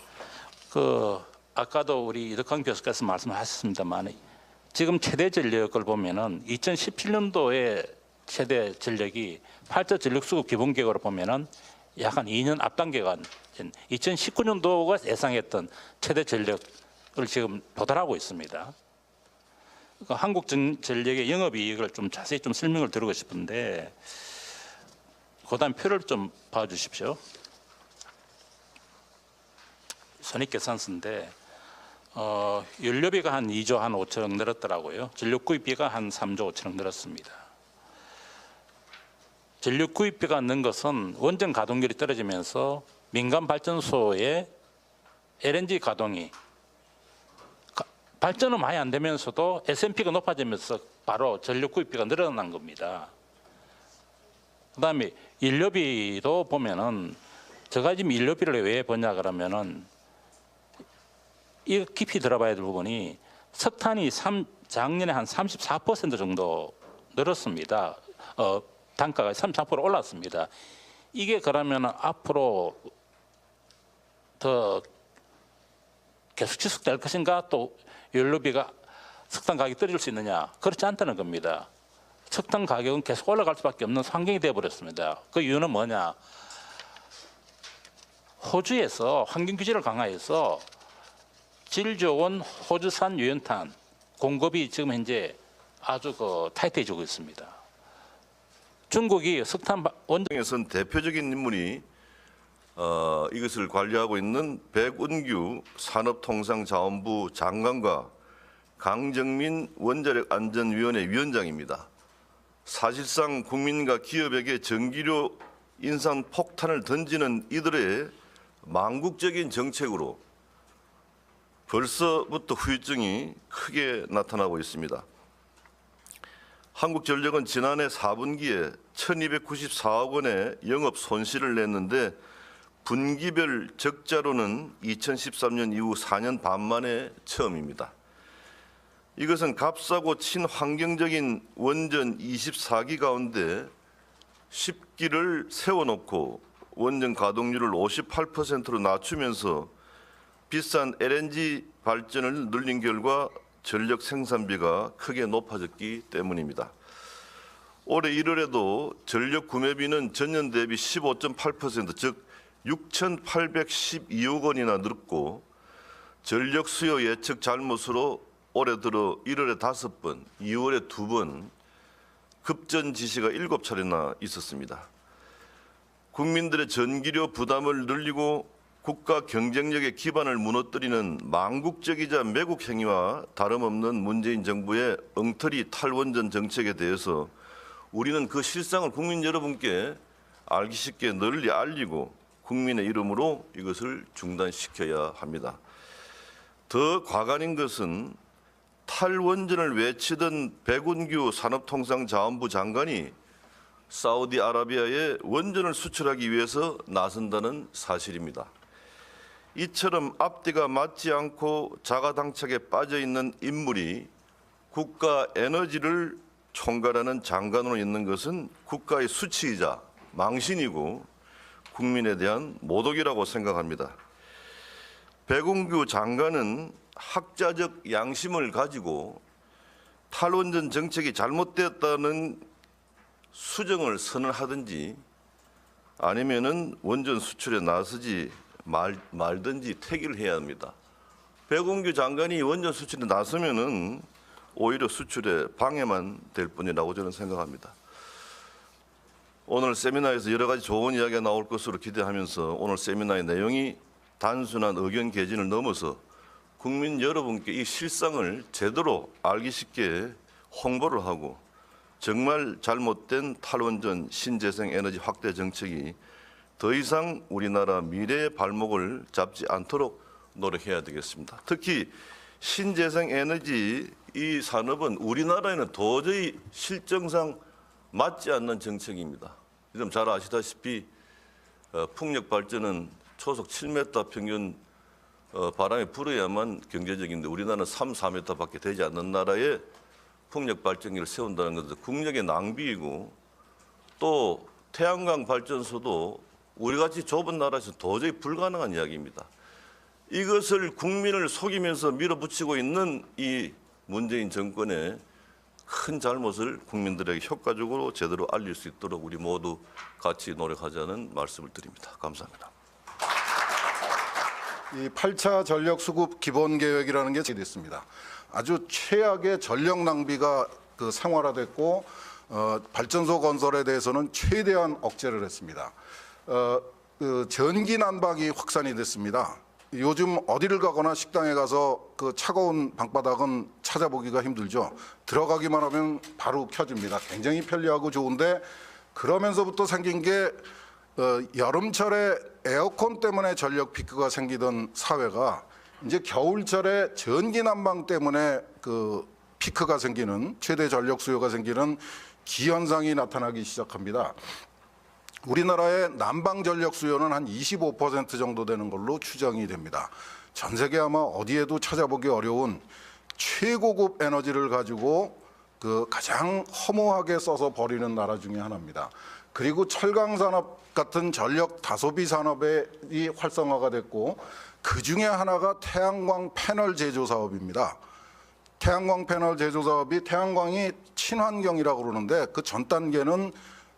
아까도 우리 이덕환 교수께서 말씀하셨습니다만 지금 최대 전력을 보면은 2017년도에 최대 전력이 8차 전력수급 기본계획으로 보면은 약 한 2년 앞당겨간 2019년도가 예상했던 최대 전력을 지금 도달하고 있습니다. 한국전력의 영업이익을 좀 자세히 좀 설명을 드리고 싶은데 그다음 표를 좀 봐주십시오. 손익계산서인데 연료비가 한 2조 한 5천억 늘었더라고요. 전력구입비가 한 3조 5천억 늘었습니다. 전력구입비가 는 것은 원전 가동률이 떨어지면서 민간 발전소의 LNG 가동이 발전은 많이 안 되면서도 S&P가 높아지면서 바로 전력구입비가 늘어난 겁니다. 그다음에 연료비도 보면은 제가 지금 연료비를 왜 보냐 그러면은 이 깊이 들어봐야 될 부분이 석탄이 작년에 한 34% 정도 늘었습니다. 단가가 34% 올랐습니다. 이게 그러면 앞으로 더 계속 지속될 것인가 또 연료비가 석탄 가격이 떨어질 수 있느냐 그렇지 않다는 겁니다. 석탄 가격은 계속 올라갈 수밖에 없는 환경이 되어버렸습니다. 그 이유는 뭐냐? 호주에서 환경 규제를 강화해서 질 좋은 호주산 유연탄 공급이 지금 현재 아주 타이트해지고 있습니다. 중국이 석탄 원정에선 대표적인 인물이 이것을 관리하고 있는 백운규 산업통상자원부 장관과 강정민 원자력안전위원회 위원장입니다. 사실상 국민과 기업에게 전기료 인상 폭탄을 던지는 이들의 망국적인 정책으로 벌써부터 후유증이 크게 나타나고 있습니다. 한국전력은 지난해 4분기에 1,294억 원의 영업 손실을 냈는데 분기별 적자로는 2013년 이후 4년 반 만에 처음입니다. 이것은 값싸고 친환경적인 원전 24기 가운데 10기를 세워놓고 원전 가동률을 58%로 낮추면서 비싼 LNG 발전을 늘린 결과 전력 생산비가 크게 높아졌기 때문입니다. 올해 1월에도 전력 구매비는 전년 대비 15.8%, 즉 6,812억 원이나 늘었고 전력 수요 예측 잘못으로 올해 들어 1월에 5번, 2월에 2번 급전 지시가 7차례나 있었습니다. 국민들의 전기료 부담을 늘리고 국가 경쟁력의 기반을 무너뜨리는 망국적이자 매국 행위와 다름없는 문재인 정부의 엉터리 탈원전 정책에 대해서 우리는 그 실상을 국민 여러분께 알기 쉽게 널리 알리고 국민의 이름으로 이것을 중단시켜야 합니다. 더 과간인 것은 탈원전을 외치던 백운규 산업통상자원부 장관이 사우디아라비아에 원전을 수출하기 위해서 나선다는 사실입니다. 이처럼 앞뒤가 맞지 않고 자가당착에 빠져있는 인물이 국가 에너지를 총괄하는 장관으로 있는 것은 국가의 수치이자 망신이고 국민에 대한 모독이라고 생각합니다. 백운규 장관은 학자적 양심을 가지고 탈원전 정책이 잘못되었다는 수정을 선언하든지 아니면은 원전 수출에 나서지 말든지 태기를 해야 합니다. 백운규 장관이 원전 수출에 나서면은 오히려 수출에 방해만 될 뿐이라고 저는 생각합니다. 오늘 세미나에서 여러 가지 좋은 이야기가 나올 것으로 기대하면서 오늘 세미나의 내용이 단순한 의견 개진을 넘어서 국민 여러분께 이 실상을 제대로 알기 쉽게 홍보를 하고 정말 잘못된 탈원전 신재생 에너지 확대 정책이 더 이상 우리나라 미래의 발목을 잡지 않도록 노력해야 되겠습니다. 특히 신재생 에너지 이 산업은 우리나라에는 도저히 실정상 맞지 않는 정책입니다. 좀 잘 아시다시피 풍력 발전은 초속 7m 평균 바람이 불어야만 경제적인데 우리나라는 3, 4m밖에 되지 않는 나라에 풍력 발전기를 세운다는 것은 국력의 낭비이고 또 태양광 발전소도 우리같이 좁은 나라에서 도저히 불가능한 이야기입니다. 이것을 국민을 속이면서 밀어붙이고 있는 이 문재인 정권의 큰 잘못을 국민들에게 효과적으로 제대로 알릴 수 있도록 우리 모두 같이 노력하자는 말씀을 드립니다. 감사합니다. 이 8차 전력 수급 기본 계획이라는 게 됐습니다. 아주 최악의 전력 낭비가 생활화됐고 발전소 건설에 대해서는 최대한 억제를 했습니다. 전기 난방이 확산이 됐습니다. 요즘 어디를 가거나 식당에 가서 그 차가운 방바닥은 찾아보기가 힘들죠. 들어가기만 하면 바로 켜집니다. 굉장히 편리하고 좋은데 그러면서부터 생긴 게 여름철에 에어컨 때문에 전력 피크가 생기던 사회가 이제 겨울철에 전기 난방 때문에 그 피크가 생기는 최대 전력 수요가 생기는 기현상이 나타나기 시작합니다. 우리나라의 난방 전력 수요는 한 25% 정도 되는 걸로 추정이 됩니다. 전 세계 아마 어디에도 찾아보기 어려운 최고급 에너지를 가지고 그 가장 허무하게 써서 버리는 나라 중에 하나입니다. 그리고 철강 산업 같은 전력 다소비 산업이 활성화가 됐고 그 중에 하나가 태양광 패널 제조 사업입니다. 태양광 패널 제조 사업이 태양광이 친환경이라고 그러는데 그 전 단계는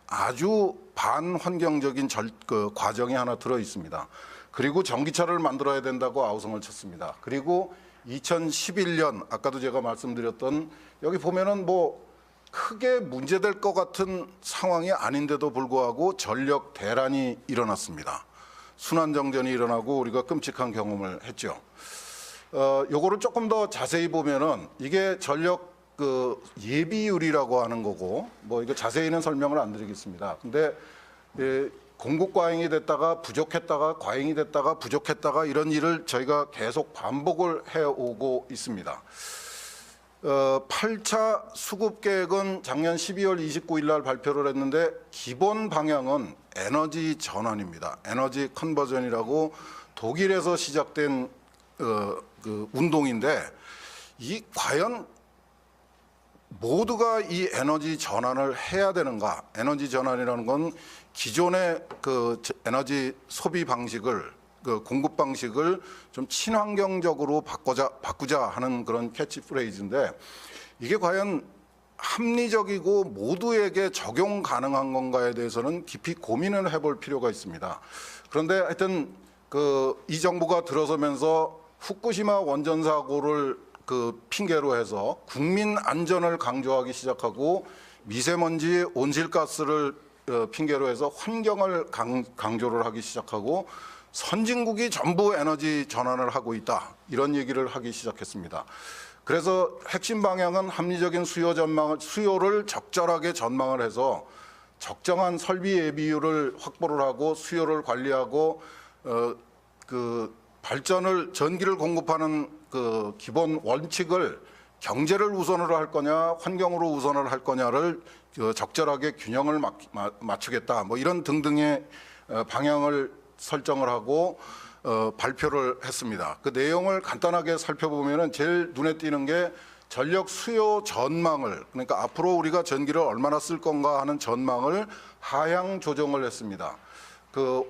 아주 반환경적인 과정이 하나 들어 있습니다. 그리고 전기차를 만들어야 된다고 아우성을 쳤습니다. 그리고 2011년 아까도 제가 말씀드렸던 여기 보면은 뭐 크게 문제될 것 같은 상황이 아닌데도 불구하고 전력 대란이 일어났습니다. 순환정전이 일어나고 우리가 끔찍한 경험을 했죠. 요거를 조금 더 자세히 보면은 이게 전력 그 예비율이라고 하는 거고 뭐 이거 자세히는 설명을 안 드리겠습니다. 근데 공급 과잉이 됐다가 부족했다가 과잉이 됐다가 부족했다가 이런 일을 저희가 계속 반복을 해오고 있습니다. 8차 수급 계획은 작년 12월 29일 날 발표를 했는데 기본 방향은 에너지 전환입니다. 에너지 컨버전이라고 독일에서 시작된 그 운동인데 이 과연 모두가 이 에너지 전환을 해야 되는가? 에너지 전환이라는 건 기존의 그 에너지 소비 방식을 그 공급 방식을 좀 친환경적으로 바꾸자 하는 그런 캐치프레이즈인데 이게 과연 합리적이고 모두에게 적용 가능한 건가에 대해서는 깊이 고민을 해볼 필요가 있습니다. 그런데 하여튼 이 정부가 들어서면서 후쿠시마 원전 사고를 그 핑계로 해서 국민 안전을 강조하기 시작하고 미세먼지 온실가스를 핑계로 해서 환경을 강조를 하기 시작하고 선진국이 전부 에너지 전환을 하고 있다 이런 얘기를 하기 시작했습니다. 그래서 핵심 방향은 합리적인 수요를 적절하게 전망을 해서 적정한 설비 예비율을 확보를 하고 수요를 관리하고 전기를 공급하는 그 기본 원칙을 경제를 우선으로 할 거냐 환경으로 우선을 할 거냐를 적절하게 균형을 맞추겠다 뭐 이런 등등의 방향을 설정을 하고 발표를 했습니다. 그 내용을 간단하게 살펴보면은 제일 눈에 띄는 게 전력 수요 전망을 그러니까 앞으로 우리가 전기를 얼마나 쓸 건가 하는 전망을 하향 조정을 했습니다.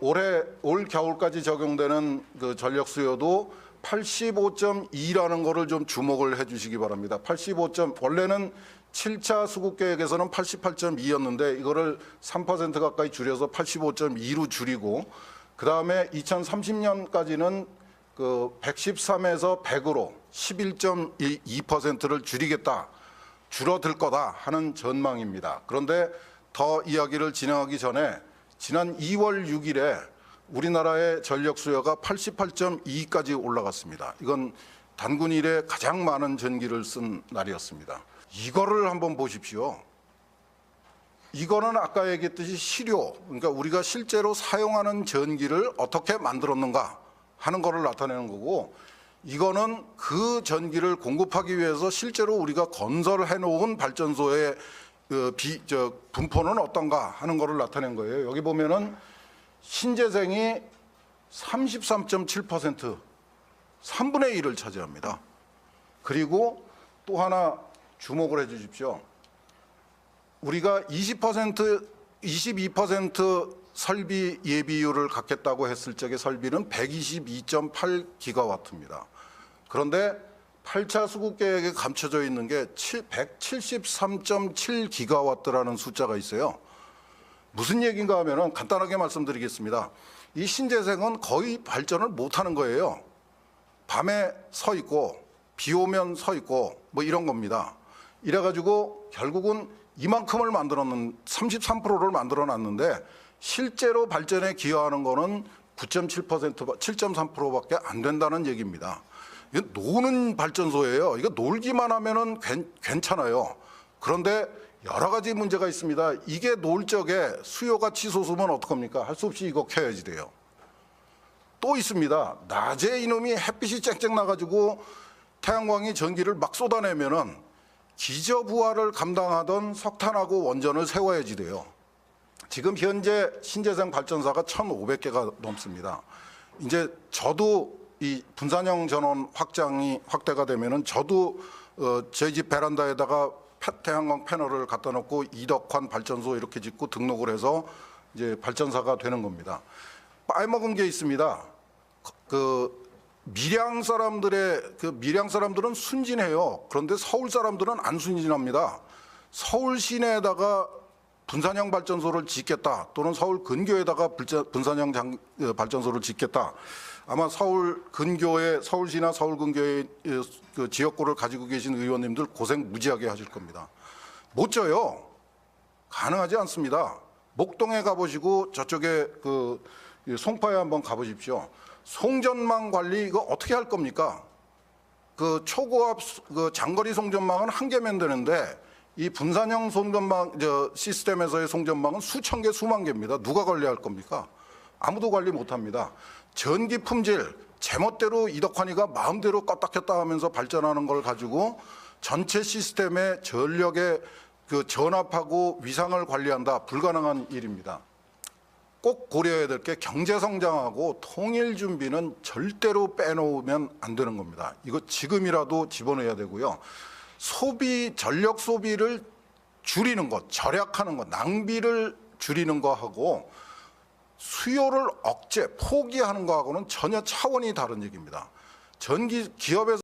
올 겨울까지 적용되는 그 전력 수요도 85.2라는 거를 좀 주목을 해 주시기 바랍니다. 85점 원래는 7차 수급 계획에서는 88.2였는데 이거를 3% 가까이 줄여서 85.2로 줄이고 그다음에 2030년까지는 그 113에서 100으로 11.2%를 줄어들 거다 하는 전망입니다. 그런데 더 이야기를 진행하기 전에 지난 2월 6일에 우리나라의 전력 수요가 88.2까지 올라갔습니다. 이건 단군 이래 가장 많은 전기를 쓴 날이었습니다. 이거를 한번 보십시오. 이거는 아까 얘기했듯이 실효, 그러니까 우리가 실제로 사용하는 전기를 어떻게 만들었는가 하는 거를 나타내는 거고 이거는 그 전기를 공급하기 위해서 실제로 우리가 건설해 놓은 발전소의 분포는 어떤가 하는 거를 나타낸 거예요. 여기 보면은 신재생이 33.7%, 3분의 1을 차지합니다. 그리고 또 하나 주목을 해 주십시오. 우리가 22% 설비 예비율을 갖겠다고 했을 적의 설비는 122.8기가와트입니다. 그런데 8차 수급 계획에 감춰져 있는 게 173.7기가와트라는 숫자가 있어요. 무슨 얘기인가 하면은 간단하게 말씀드리겠습니다. 이 신재생은 거의 발전을 못하는 거예요. 밤에 서 있고 비 오면 서 있고 뭐 이런 겁니다. 이래가지고 결국은 이만큼을 33%를 만들어놨는데 실제로 발전에 기여하는 거는 9.7%, 7.3%밖에 안 된다는 얘기입니다. 이거 노는 발전소예요. 이거 놀기만 하면은 괜찮아요. 그런데 여러 가지 문제가 있습니다. 이게 놀 적에 수요가 치솟으면 어떡합니까? 할 수 없이 이거 켜야지 돼요. 또 있습니다. 낮에 이놈이 햇빛이 쨍쨍 나가지고 태양광이 전기를 막 쏟아내면은 기저부하를 감당하던 석탄하고 원전을 세워야지 돼요. 지금 현재 신재생 발전사가 1,500개가 넘습니다. 이제 저도 이 분산형 전원 확대가 되면은 저도 저희 집 베란다에다가 태양광 패널을 갖다 놓고 이덕환 발전소 이렇게 짓고 등록을 해서 이제 발전사가 되는 겁니다. 빠먹은 게 있습니다. 밀양 사람들은 순진해요. 그런데 서울 사람들은 안 순진합니다. 서울 시내에다가 분산형 발전소를 짓겠다 또는 서울 근교에다가 분산형 발전소를 짓겠다. 아마 서울 근교에 서울시나 서울 근교의 그 지역구를 가지고 계신 의원님들 고생 무지하게 하실 겁니다. 못 져요. 가능하지 않습니다. 목동에 가보시고 저쪽에 송파에 한번 가보십시오. 송전망 관리 이거 어떻게 할 겁니까? 그 초고압 장거리 송전망은 한 개면 되는데 이 분산형 송전망 시스템에서의 송전망은 수천 개, 수만 개입니다. 누가 관리할 겁니까? 아무도 관리 못합니다. 전기 품질 제멋대로 이덕환이가 마음대로 껐다 켰다 하면서 발전하는 걸 가지고 전체 시스템의 전력의 전압하고 위상을 관리한다. 불가능한 일입니다. 꼭 고려해야 될 게 경제 성장하고 통일 준비는 절대로 빼놓으면 안 되는 겁니다. 이거 지금이라도 집어넣어야 되고요. 전력 소비를 줄이는 것, 절약하는 것, 낭비를 줄이는 거하고 수요를 억제, 포기하는 거하고는 전혀 차원이 다른 얘기입니다. 기업에서